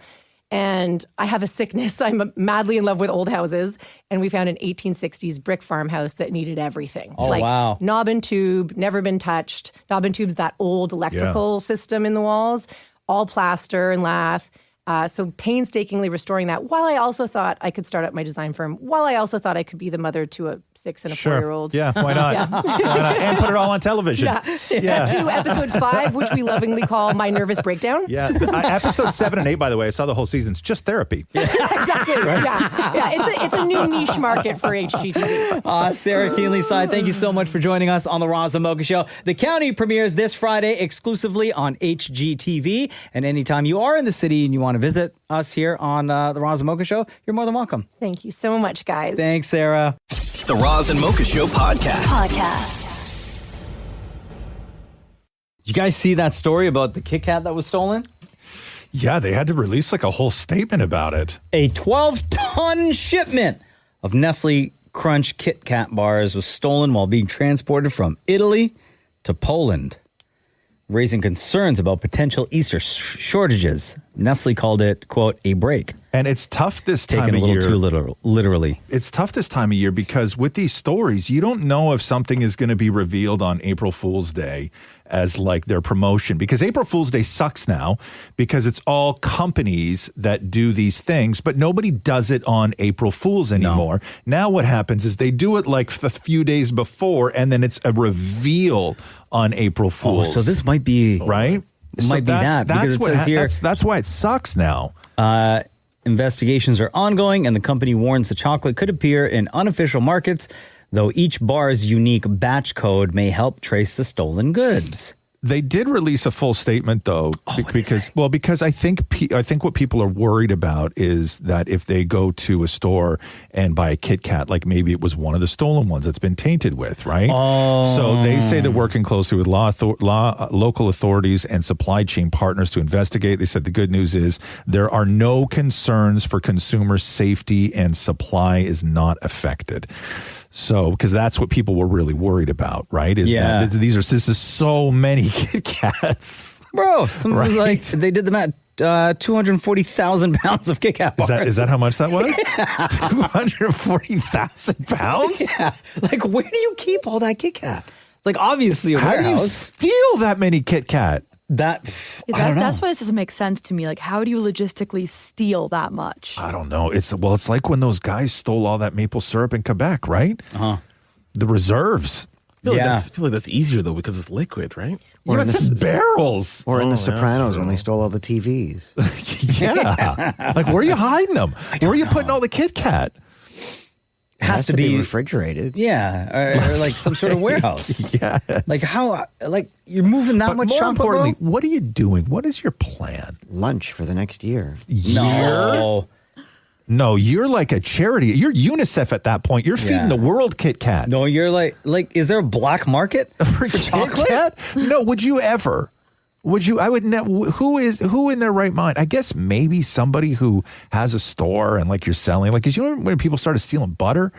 And I have a sickness. I'm madly in love with old houses. And we found an 1860s brick farmhouse that needed everything. Oh, wow. Knob and tube, never been touched. Knob and tube's that old electrical system in the walls, all plaster and lath. So painstakingly restoring that, while I also thought I could start up my design firm, while I also thought I could be the mother to a 6 and a 4-year-old. Yeah, why not? Why not? And put it all on television. Yeah. To episode 5, which we lovingly call My Nervous Breakdown. Yeah. Episode 7 and 8, by the way, I saw the whole season. It's just therapy. Exactly. Yeah. It's a new niche market for HGTV. Sarah Keenleyside, thank you so much for joining us on the Roz and Mocha Show. The County premieres this Friday exclusively on HGTV. And anytime you are in the city and you want to visit us here on the Roz and Mocha Show, you're more than welcome. Thank you so much, guys. Thanks, Sarah. The Roz and Mocha Show podcast. Did you guys see that story about the Kit Kat that was stolen? Yeah, they had to release like a whole statement about it. A 12-ton shipment of Nestle Crunch Kit Kat bars was stolen while being transported from Italy to Poland. raising concerns about potential Easter shortages. Nestle called it, quote, a break. And it's tough this time Taken of year. Taken a little too literally. It's tough this time of year because with these stories, you don't know if something is going to be revealed on April Fool's Day as like their promotion. Because April Fool's Day sucks now because it's all companies that do these things, but nobody does it on April Fool's anymore. No. Now what happens is they do it like a few days before and then it's a reveal on April Fool's. Oh, so this might be... Right? It might be that. Because it says here... That's why it sucks now. Investigations are ongoing, and the company warns the chocolate could appear in unofficial markets, though each bar's unique batch code may help trace the stolen goods. They did release a full statement, though, because I think what people are worried about is that if they go to a store and buy a Kit Kat, like maybe it was one of the stolen ones that's been tainted with, right? Oh. So they say they're working closely with local authorities and supply chain partners to investigate. They said the good news is there are no concerns for consumer safety and supply is not affected. So, because that's what people were really worried about, right? That this is so many Kit Kats. Bro, someone was like, they did the math, 240,000 pounds of Kit Kat bars. Is that how much that was? 240,000 pounds? Yeah. Like, where do you keep all that Kit Kat? Like, obviously, a warehouse. How do you steal that many Kit Kat? That's why this doesn't make sense to me. Like, how do you logistically steal that much? I don't know. It's like when those guys stole all that maple syrup in Quebec, right? Uh-huh. The reserves. I feel like that's easier though because it's liquid, right? Or it's in barrels. Or in The Sopranos when they stole all the TVs. Yeah. It's like, where are you hiding them? Where are you putting all the Kit Kat? It has to be refrigerated. Yeah, or like some sort of warehouse. Yes. Like how, like you're moving that much chocolate, importantly, bro? what are you doing? What is your plan? Lunch for the next year. No, you're like a charity. You're UNICEF at that point. You're feeding the world Kit Kat. No, you're like, is there a black market for chocolate? Kit Kat? No, would you ever? Would you? I would. Who in their right mind? I guess maybe somebody who has a store and like you're selling. Like, 'cause you know when people started stealing butter.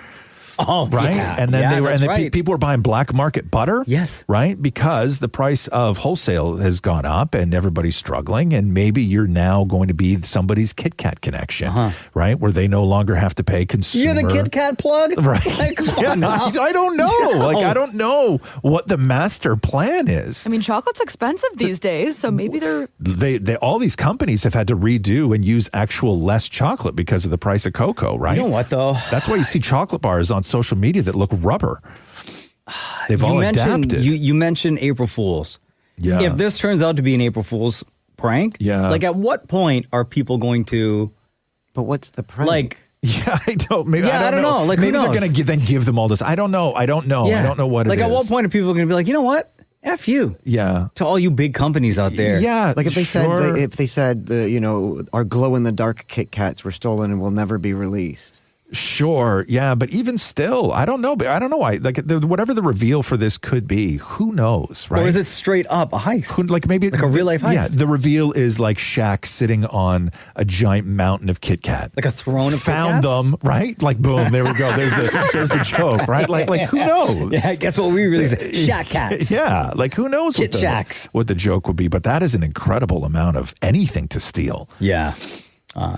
Oh, right. Yeah. And then right. people were buying black market butter. Yes. Right. Because the price of wholesale has gone up and everybody's struggling. And maybe you're now going to be somebody's Kit Kat connection, right? Where they no longer have to pay consumer. You're the Kit Kat plug? Right. Like, come on now. I don't know. Like, I don't know what the master plan is. I mean, chocolate's expensive these days, so maybe they all these companies have had to redo and use actual less chocolate because of the price of cocoa, right? You know what, though? That's why you see chocolate bars on social media that look rubber. They've all adapted. You mentioned April Fools. Yeah. If this turns out to be an April Fool's prank, like at what point are people going to... But what's the prank? Like... Yeah, I don't. Maybe I don't know. Like, maybe who they're knows? going to give them all this. I don't know. Yeah. I don't know what it is. Like, at what point are people going to be like, you know what? F you. Yeah. To all you big companies out there. Yeah. Like if they said our glow in the dark Kit Kats were stolen and will never be released. Sure, yeah, but even still, I don't know. But I don't know why. Like whatever the reveal for this could be, who knows, right? Or is it straight up a heist? Maybe like a real life heist? Yeah, the reveal is like Shaq sitting on a giant mountain of Kit Kat, like a throne of found Kit Kats? Them, right? Like boom, there we go. There's the joke, right? Like who knows? Yeah, guess what we really say? Shaq Cats. Yeah, like who knows Kit Shacks. What the joke would be? But that is an incredible amount of anything to steal. Yeah.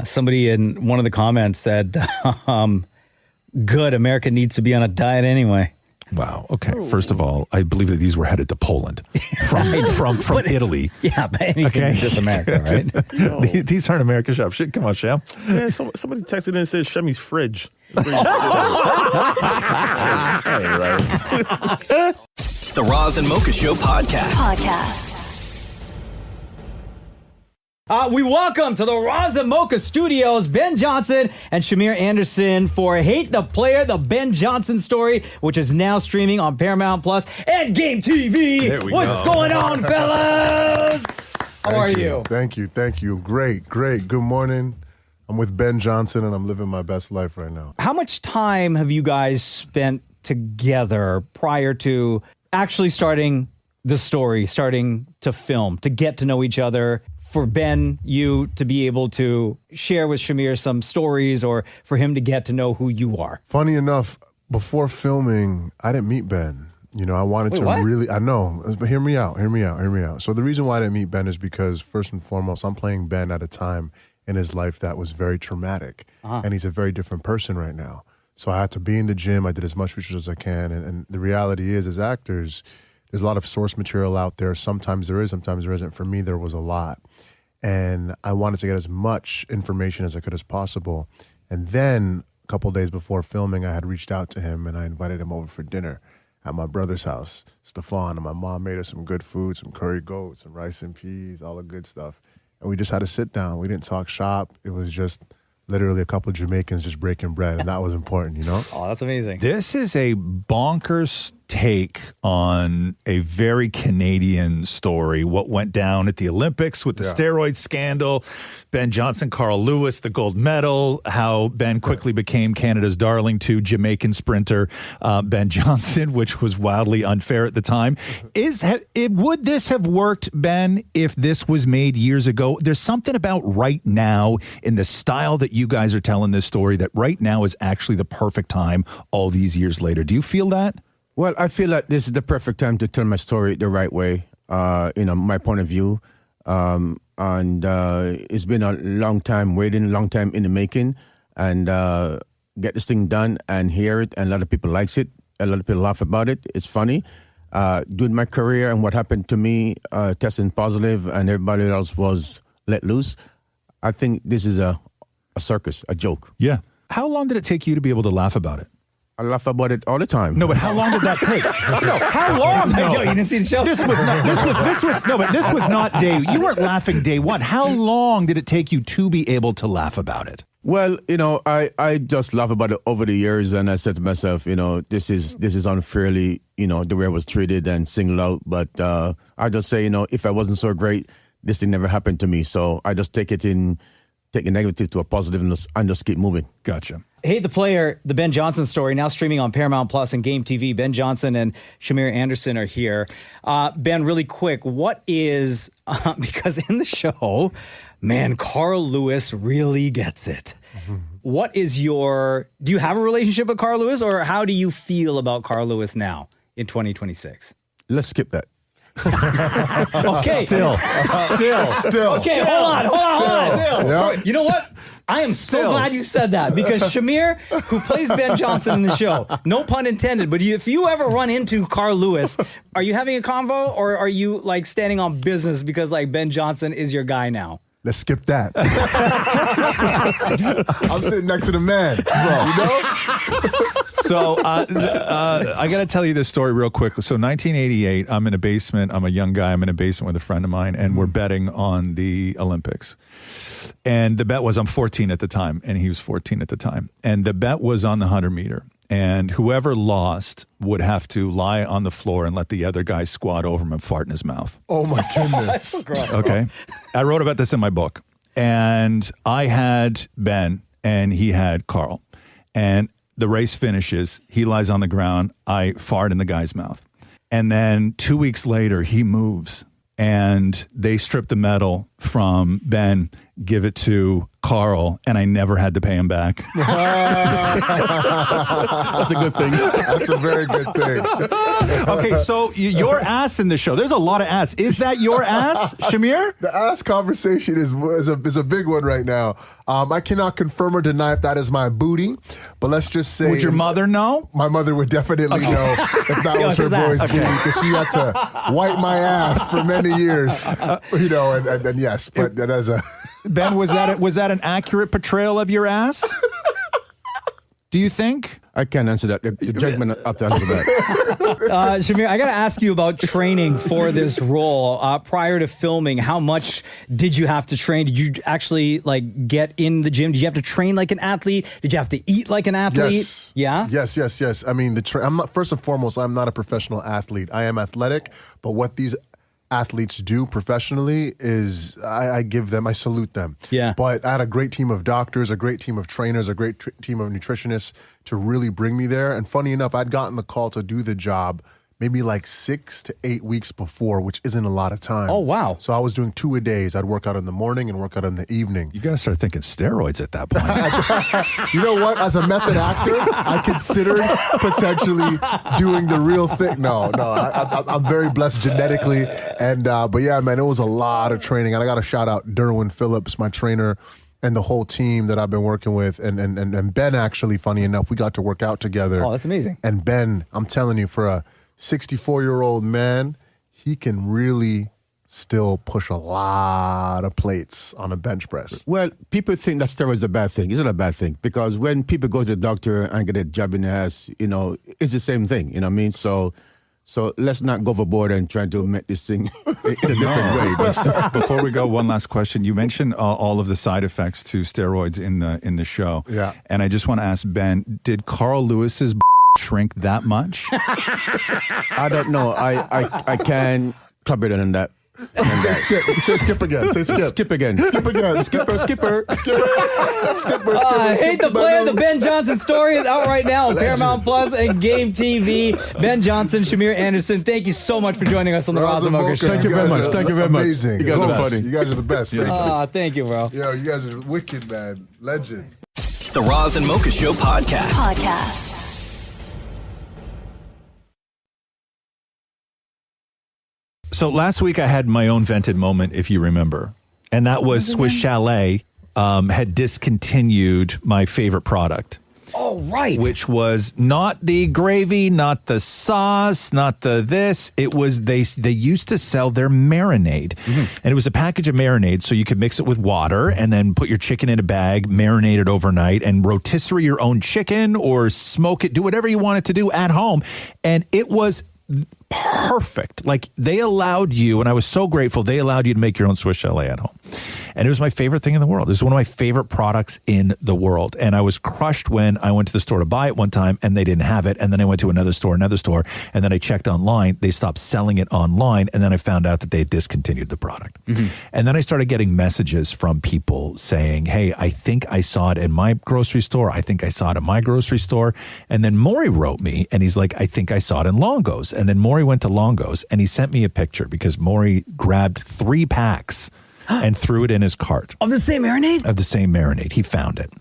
Somebody in one of the comments said, good, America needs to be on a diet anyway. Wow. Okay. First of all, I believe that these were headed to Poland from Italy. Yeah, but anything is just America, right? These aren't American shops. Shit, come on, Sham. Man, somebody texted in and said Shemmy's fridge. The Roz and Mocha Show podcast. We welcome to the Roz and Mocha Studios Ben Johnson and Shamier Anderson for Hate the Player, the Ben Johnson story, which is now streaming on Paramount Plus and Game TV. What's going on, fellas? How are you? Thank you. Great. Good morning. I'm with Ben Johnson, and I'm living my best life right now. How much time have you guys spent together prior to actually starting the story, starting to film, to get to know each other? For Ben, you to be able to share with Shamier some stories, or for him to get to know who you are? Funny enough, before filming, I didn't meet Ben. I wanted to really, I know, but hear me out. So the reason why I didn't meet Ben is because, first and foremost, I'm playing Ben at a time in his life that was very traumatic, and he's a very different person right now. So I had to be in the gym. I did as much research as I can, and the reality is, as actors, there's a lot of source material out there. Sometimes there is, sometimes there isn't. For me, there was a lot, and I wanted to get as much information as I could as possible. And then a couple of days before filming, I had reached out to him, and I invited him over for dinner at my brother's house, Stefan, and my mom made us some good food, some curry goat, some rice and peas, all the good stuff. And we just had to sit down. We didn't talk shop. It was just literally a couple of Jamaicans just breaking bread, and that was important, Oh, that's amazing. This is a bonkers take on a very Canadian story. What went down at the Olympics with the steroid scandal, Ben Johnson, Carl Lewis, the gold medal, how Ben quickly became Canada's darling to Jamaican sprinter Ben Johnson, which was wildly unfair at the time. Would this have worked, Ben, if this was made years ago? There's something about right now in the style that you guys are telling this story that right now is actually the perfect time all these years later. Do you feel that? Well, I feel like this is the perfect time to tell my story the right way, my point of view. And it's been a long time waiting, a long time in the making, and get this thing done and hear it, and a lot of people likes it. A lot of people laugh about it. It's funny. Doing my career and what happened to me, testing positive, and everybody else was let loose. I think this is a circus, a joke. Yeah. How long did it take you to be able to laugh about it? I laugh about it all the time. No, but how long did that take? No, how long? No. You didn't see the show? This was not day. You weren't laughing day one. How long did it take you to be able to laugh about it? Well, I just laugh about it over the years, and I said to myself, this is unfairly, the way I was treated and singled out. But I just say, if I wasn't so great, this thing never happened to me. So I just take a negative to a positive and just keep moving. Gotcha. Hey, the player, the Ben Johnson story, now streaming on Paramount Plus and Game TV. Ben Johnson and Shamier Anderson are here. Ben, really quick, what is, because in the show, man, Carl Lewis really gets it. What is do you have a relationship with Carl Lewis, or how do you feel about Carl Lewis now in 2026? Let's skip that. Okay. Still. Okay, hold on. Yep. You know what? I am so glad you said that, because Shamier, who plays Ben Johnson in the show, no pun intended, but if you ever run into Carl Lewis, are you having a convo, or are you like standing on business because like Ben Johnson is your guy now? Let's skip that. I'm sitting next to the man, bro. So I got to tell you this story real quick. So 1988, I'm in a basement. I'm a young guy. I'm in a basement with a friend of mine, and we're betting on the Olympics. And the bet was, I'm 14 at the time, and he was 14 at the time. And the bet was on the 100 meter. And whoever lost would have to lie on the floor and let the other guy squat over him and fart in his mouth. Oh, my goodness. That's so gross, okay. I wrote about this in my book. And I had Ben, and he had Carl. And the race finishes. He lies on the ground. I fart in the guy's mouth. And then 2 weeks later, he moves. And they strip the medal from Ben, give it to Carl, and I never had to pay him back. That's a good thing. That's a very good thing. Okay, so your ass in the show. There's a lot of ass. Is that your ass, Shamier? The ass conversation is a big one right now. I cannot confirm or deny if that is my booty, but let's just say... Would your mother know? My mother would definitely know if that was her boy's booty, because she had to wipe my ass for many years. And yes, but that is a... Ben, was that an accurate portrayal of your ass? Do you think? I can't answer that. The judgment have to answer that. Shamier, I got to ask you about training for this role. Prior to filming, how much did you have to train? Did you actually get in the gym? Did you have to train like an athlete? Did you have to eat like an athlete? Yes. Yeah? Yes. I mean, I'm not, first and foremost, I'm not a professional athlete. I am athletic, but what these athletes do professionally is I salute them. Yeah. But I had a great team of doctors, a great team of trainers, a great team of nutritionists to really bring me there. And funny enough, I'd gotten the call to do the job maybe like 6 to 8 weeks before, which isn't a lot of time. Oh, wow. So I was doing 2-a-days. I'd work out in the morning and work out in the evening. You got to start thinking steroids at that point. You know what? As a method actor, I considered potentially doing the real thing. No, I'm very blessed genetically. And but yeah, man, it was a lot of training. And I got to shout out Derwin Phillips, my trainer, and the whole team that I've been working with. And Ben, actually, funny enough, we got to work out together. Oh, that's amazing. And Ben, I'm telling you, for a 64-year-old man, he can really still push a lot of plates on a bench press. Well, people think that steroids are a bad thing. It's not a bad thing because when people go to the doctor and get a jab in the ass, it's the same thing. You know what I mean? So let's not go overboard and try to make this thing in a different way. But before we go, one last question. You mentioned all of the side effects to steroids in the show. Yeah. And I just want to ask Ben, did Carl Lewis's shrink that much? I don't know. I can club it on that. Say skip. Say skip again. Say skip. Skip again. Skip again. Skipper. I hate the play. The Ben Johnson story is out right now on Paramount Plus and Game TV. Ben Johnson, Shamier Anderson, thank you so much for joining us on the Roz and Mocha Show. Thank you very much. Thank you very much. Amazing. You guys are funny. You guys are the best. Thank you, bro. Yo, you guys are wicked, man. Legend. The Roz and Mocha Show podcast. So last week I had my own vented moment, if you remember, and that was Swiss Chalet had discontinued my favorite product. Oh, right. Which was not the gravy, not the sauce, not the this. It was they used to sell their marinade. And it was a package of marinade, so you could mix it with water and then put your chicken in a bag, marinate it overnight, and rotisserie your own chicken or smoke it, do whatever you wanted to do at home. And it was perfect. Like, they allowed you, and I was so grateful, they allowed you to make your own Swiss Chalet at home. And it was my favorite thing in the world. It was one of my favorite products in the world. And I was crushed when I went to the store to buy it one time and they didn't have it. And then I went to another store, and then I checked online. They stopped selling it online. And then I found out that they had discontinued the product. And then I started getting messages from people saying, hey, I think I saw it in my grocery store. I think I saw it in my grocery store. And then Maury wrote me and he's like, I think I saw it in Longo's. And then Maury went to Longo's and he sent me a picture because Maury grabbed 3 packs and threw it in his cart. Of the same marinade? Of the same marinade. He found it.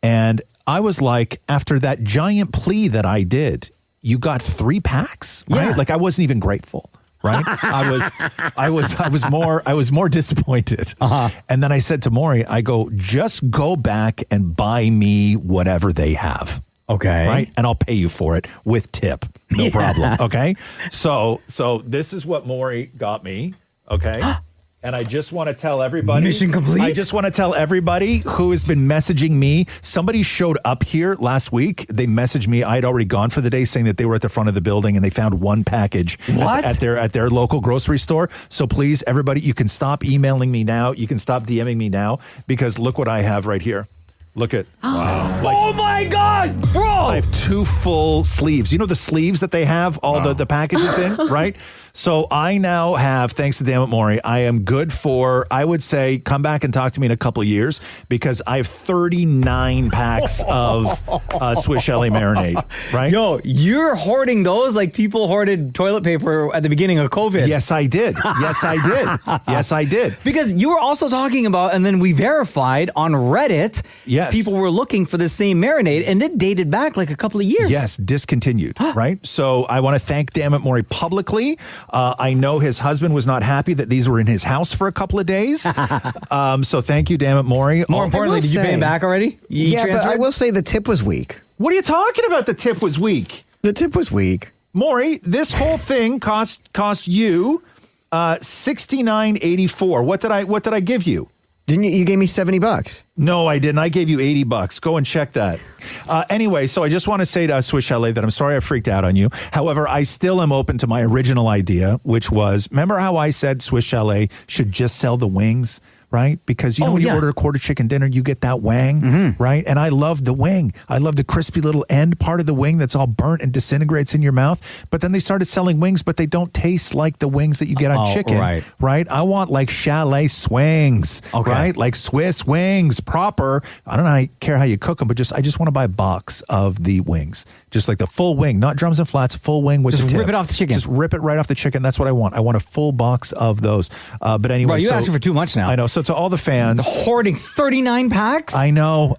And I was like, after that giant plea that I did, you got 3 packs? Right? Yeah. Like, I wasn't even grateful. Right? I was more disappointed. And then I said to Maury, I go, just go back and buy me whatever they have. Okay. Right? And I'll pay you for it with tip. No problem. Okay? So this is what Maury got me. Okay? And I just want to tell everybody. Mission complete? I just want to tell everybody who has been messaging me. Somebody showed up here last week. They messaged me. I had already gone for the day, saying that they were at the front of the building and they found 1 package at their local grocery store. So please, everybody, you can stop emailing me now. You can stop DMing me now, because look what I have right here. Look at, wow. Oh my God, bro. I have 2 full sleeves. You know the sleeves that they have all the packages in, right? So I now have, thanks to Dammit Maury, I am good for, I would say, come back and talk to me in a couple of years, because I have 39 packs of Swiss Chalet marinade, right? Yo, you're hoarding those like people hoarded toilet paper at the beginning of COVID. Yes, I did. Yes, I did. Yes, I did. Because you were also talking about, and then we verified on Reddit, yes, people were looking for the same marinade, and it dated back like a couple of years. Yes, discontinued, right? So I want to thank Dammit Maury publicly. I know his husband was not happy that these were in his house for a couple of days. So thank you, Dammit Maury. More importantly, did you pay him back already? But I will say the tip was weak. What are you talking about? The tip was weak. The tip was weak. Maury, this whole thing cost you $69.84. What did I give you? Didn't you gave me $70? No, I didn't. I gave you $80. Go and check that. Anyway, so I just want to say to Swiss Chalet that I'm sorry I freaked out on you. However, I still am open to my original idea, which was, remember how I said Swiss Chalet should just sell the wings? right? Because when you order a quarter chicken dinner, you get that wang, right? And I love the wing. I love the crispy little end part of the wing that's all burnt and disintegrates in your mouth. But then they started selling wings, but they don't taste like the wings that you get on chicken, right? I want like Chalet swings, right? Like Swiss wings, proper. I don't care how you cook them, but I just want to buy a box of the wings. Just like the full wing, not drums and flats, full wing with just rip it off the chicken. Just rip it right off the chicken. That's what I want. I want a full box of those. But anyway, Bro, you're asking for too much now. I know. So to all the fans, hoarding 39 packs. I know.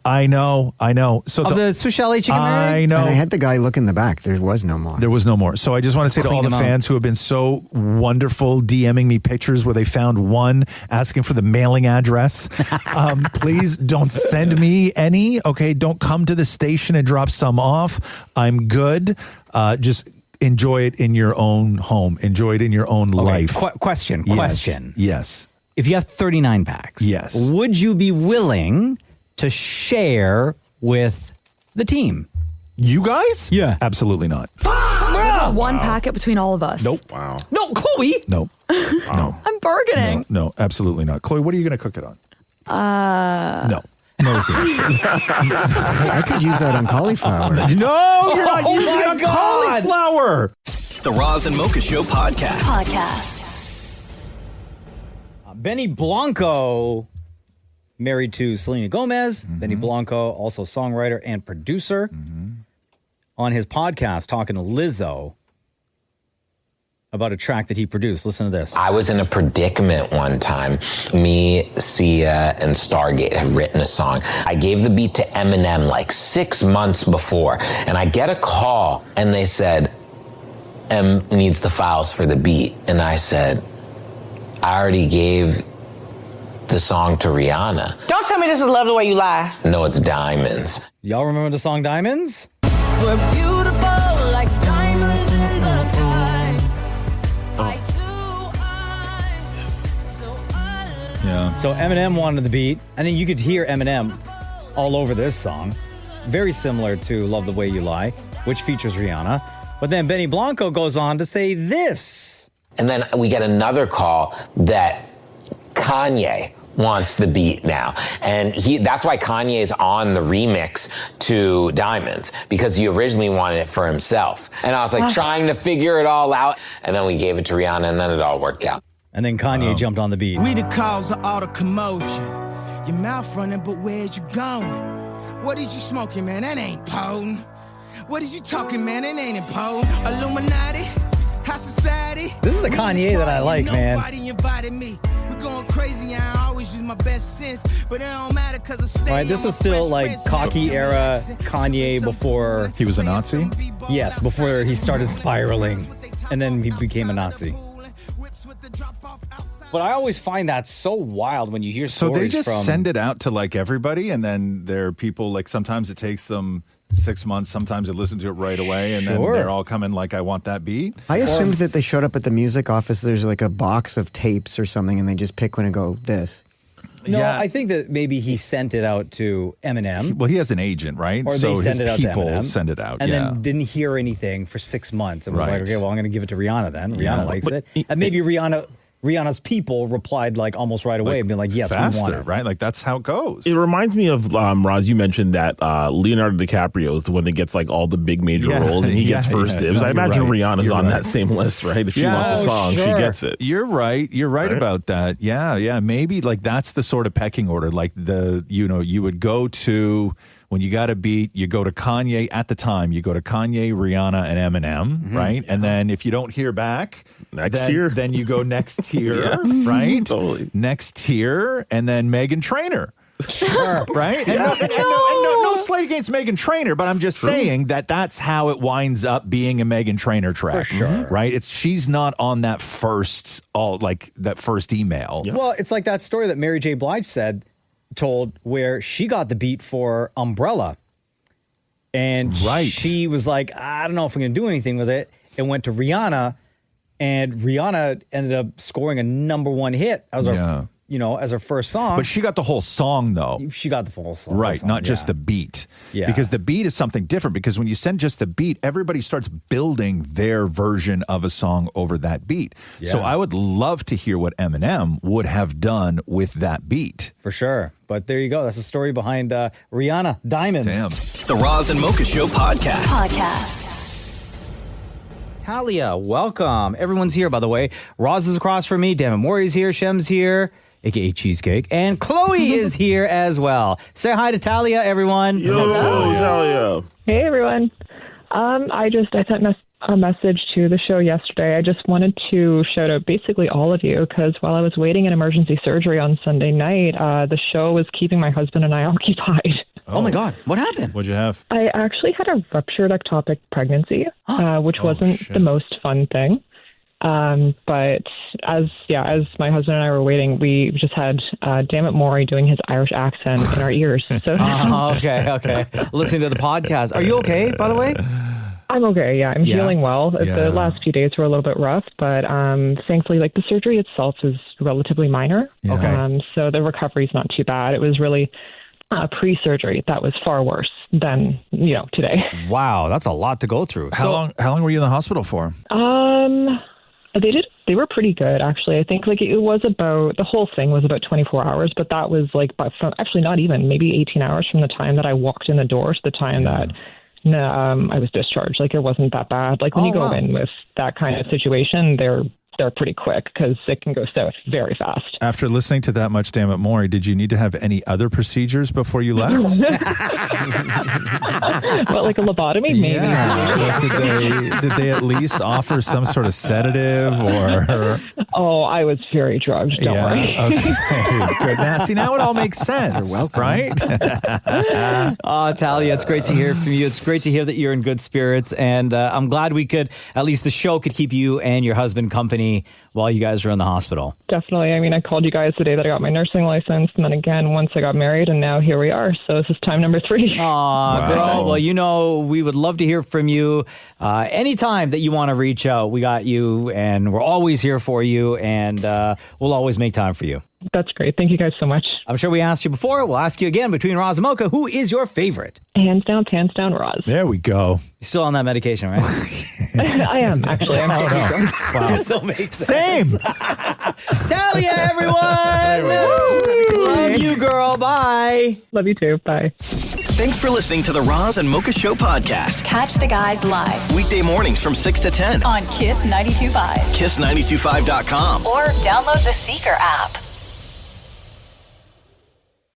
So of the Swiss Chalet chicken. I know. And I had the guy look in the back. There was no more. There was no more. So I just want to say to all the fans who have been so wonderful DMing me pictures where they found one asking for the mailing address. Please don't send me any. Okay, don't come to the station and drop some off. I'm good. Just enjoy it in your own home. Enjoy it in your own life. Question. Yes. If you have 39 packs, would you be willing to share with the team? You guys? Yeah. Absolutely not. One packet between all of us. Nope. Wow. No, Chloe. No. No. I'm bargaining. No, absolutely not. Chloe, what are you going to cook it on? No. No is the answer. I could use that on cauliflower. No, you're not using it on cauliflower. The Roz and Mocha Show podcast. Benny Blanco, married to Selena Gomez. Benny Blanco, also songwriter and producer. On his podcast, talking to Lizzo about a track that he produced. Listen to this. I was in a predicament one time. Me, Sia, and Stargate had written a song. I gave the beat to Eminem like 6 months before, and I get a call, and they said, M needs the files for the beat. And I said, I already gave the song to Rihanna. Don't tell me this is Love the Way You Lie. No, it's Diamonds. Y'all remember the song Diamonds? We're beautiful like diamonds in the sky. Yeah. So Eminem wanted the beat, and then you could hear Eminem all over this song. Very similar to Love the Way You Lie, which features Rihanna. But then Benny Blanco goes on to say this. And then we get another call that Kanye wants the beat now. And that's why Kanye's on the remix to Diamonds, because he originally wanted it for himself. And I was like trying to figure it all out. And then we gave it to Rihanna, and then it all worked out. And then Kanye jumped on the beat. We the cause of all the commotion. Your mouth running, but where's you going? What is you smoking, man? That ain't potent. What is you talking, man? That ain't important. Illuminati, high society. This is the Kanye that I like, man. Nobody invited me. We're going crazy. I always use my best sense, but it don't matter because I stay. All right, this was still like cocky era Kanye before he was a Nazi. Yes, before he started spiraling, and then he became a Nazi. But I always find that so wild when you hear stories So they just from... send it out to like everybody, and then there are people like sometimes it takes them 6 months, sometimes they listen to it right away, and then they're all coming like, I want that beat. I assumed that they showed up at the music office, there's like a box of tapes or something, and they just pick one and go, this. No, I think that maybe he sent it out to Eminem. Well, he has an agent, right? Or so they send it out to Eminem. Send it out, and then didn't hear anything for 6 months. And was like, okay, well, I'm going to give it to Rihanna then. Rihanna likes it. And maybe Rihanna's people replied like almost right away and being like, yes, faster, we want it. Right? Like that's how it goes. It reminds me of, Roz, you mentioned that Leonardo DiCaprio is the one that gets like all the big major roles and he gets first dibs. I imagine Rihanna's on that same list, right? If she wants a song, she gets it. You're right. You're right about that. Yeah. Maybe like that's the sort of pecking order. Like you would go to, when you got a beat, you go to Kanye at the time. You go to Kanye, Rihanna, and Eminem, right? And then if you don't hear back, then you go next tier, right? Totally. Next tier, and then Meghan Trainor. Sure. Right? And no slight against Meghan Trainor, but I'm just saying that's how it winds up being a Meghan Trainor track. For sure. Right? She's not on that first email. Well, it's like that story that Mary J. Blige told where she got the beat for Umbrella. And she was like, I don't know if I'm going to do anything with it. It went to Rihanna, and Rihanna ended up scoring a #1 hit. That was as her first song. But she got the whole song, though. She got the full song. Right, not just the beat. Yeah. Because the beat is something different, because when you send just the beat, everybody starts building their version of a song over that beat. Yeah. So I would love to hear what Eminem would have done with that beat. For sure. But there you go. That's the story behind Rihanna, Diamonds. Damn. The Roz and Mocha Show podcast. Talia, welcome. Everyone's here, by the way. Roz is across from me. Damn it, Maurie's here. Shem's here, a.k.a. Cheesecake. And Chloe is here as well. Say hi to Talia, everyone. Yo, Talia. Hey, everyone. I sent a message to the show yesterday. I just wanted to shout out basically all of you, because while I was waiting in emergency surgery on Sunday night, the show was keeping my husband and I occupied. Oh my God. What happened? What'd you have? I actually had a ruptured ectopic pregnancy, which wasn't the most fun thing. But as my husband and I were waiting, we just had Damn It Maurie doing his Irish accent in our ears. So okay. Listening to the podcast. Are you okay, by the way? I'm okay. Yeah, I'm healing well. The last few days were a little bit rough, but thankfully, the surgery itself is relatively minor. Yeah. Okay. So the recovery's not too bad. It was really pre-surgery that was far worse than today. Wow, that's a lot to go through. How long were you in the hospital for? They were pretty good, actually. I think it was about, the whole thing was about 24 hours, but that was actually not even, maybe 18 hours from the time that I walked in the door to the time that I was discharged. It wasn't that bad. When you go in with that kind of situation, they're pretty quick, because it can go south very fast. After listening to that much Damn It Maurie, did you need to have any other procedures before you left? Well, a lobotomy, maybe. Yeah. Did they at least offer some sort of sedative or? Oh, I was very drugged. Don't worry. Okay. Good. Now it all makes sense. You're welcome. Right? Talia, it's great to hear from you. It's great to hear that you're in good spirits, and I'm glad at least the show could keep you and your husband company while you guys are in the hospital. Definitely. I mean, I called you guys the day that I got my nursing license, and then again once I got married, and now here we are. So this is time number 3. Aw, girl. Well, we would love to hear from you. Anytime that you want to reach out, we got you, and we're always here for you, and we'll always make time for you. That's great. Thank you guys so much. I'm sure we asked you before. We'll ask you again. Between Roz and Mocha, who is your favorite? Hands down, Roz. There we go. You're still on that medication, right? I am, actually. Wow. So makes sense. Same. Talia, everyone. Love you, girl. Bye. Love you too. Bye. Thanks for listening to the Roz and Mocha Show podcast. Catch the guys live Weekday mornings from 6 to 10 on Kiss 92.5. KISS925.com. Or download the Seeker app.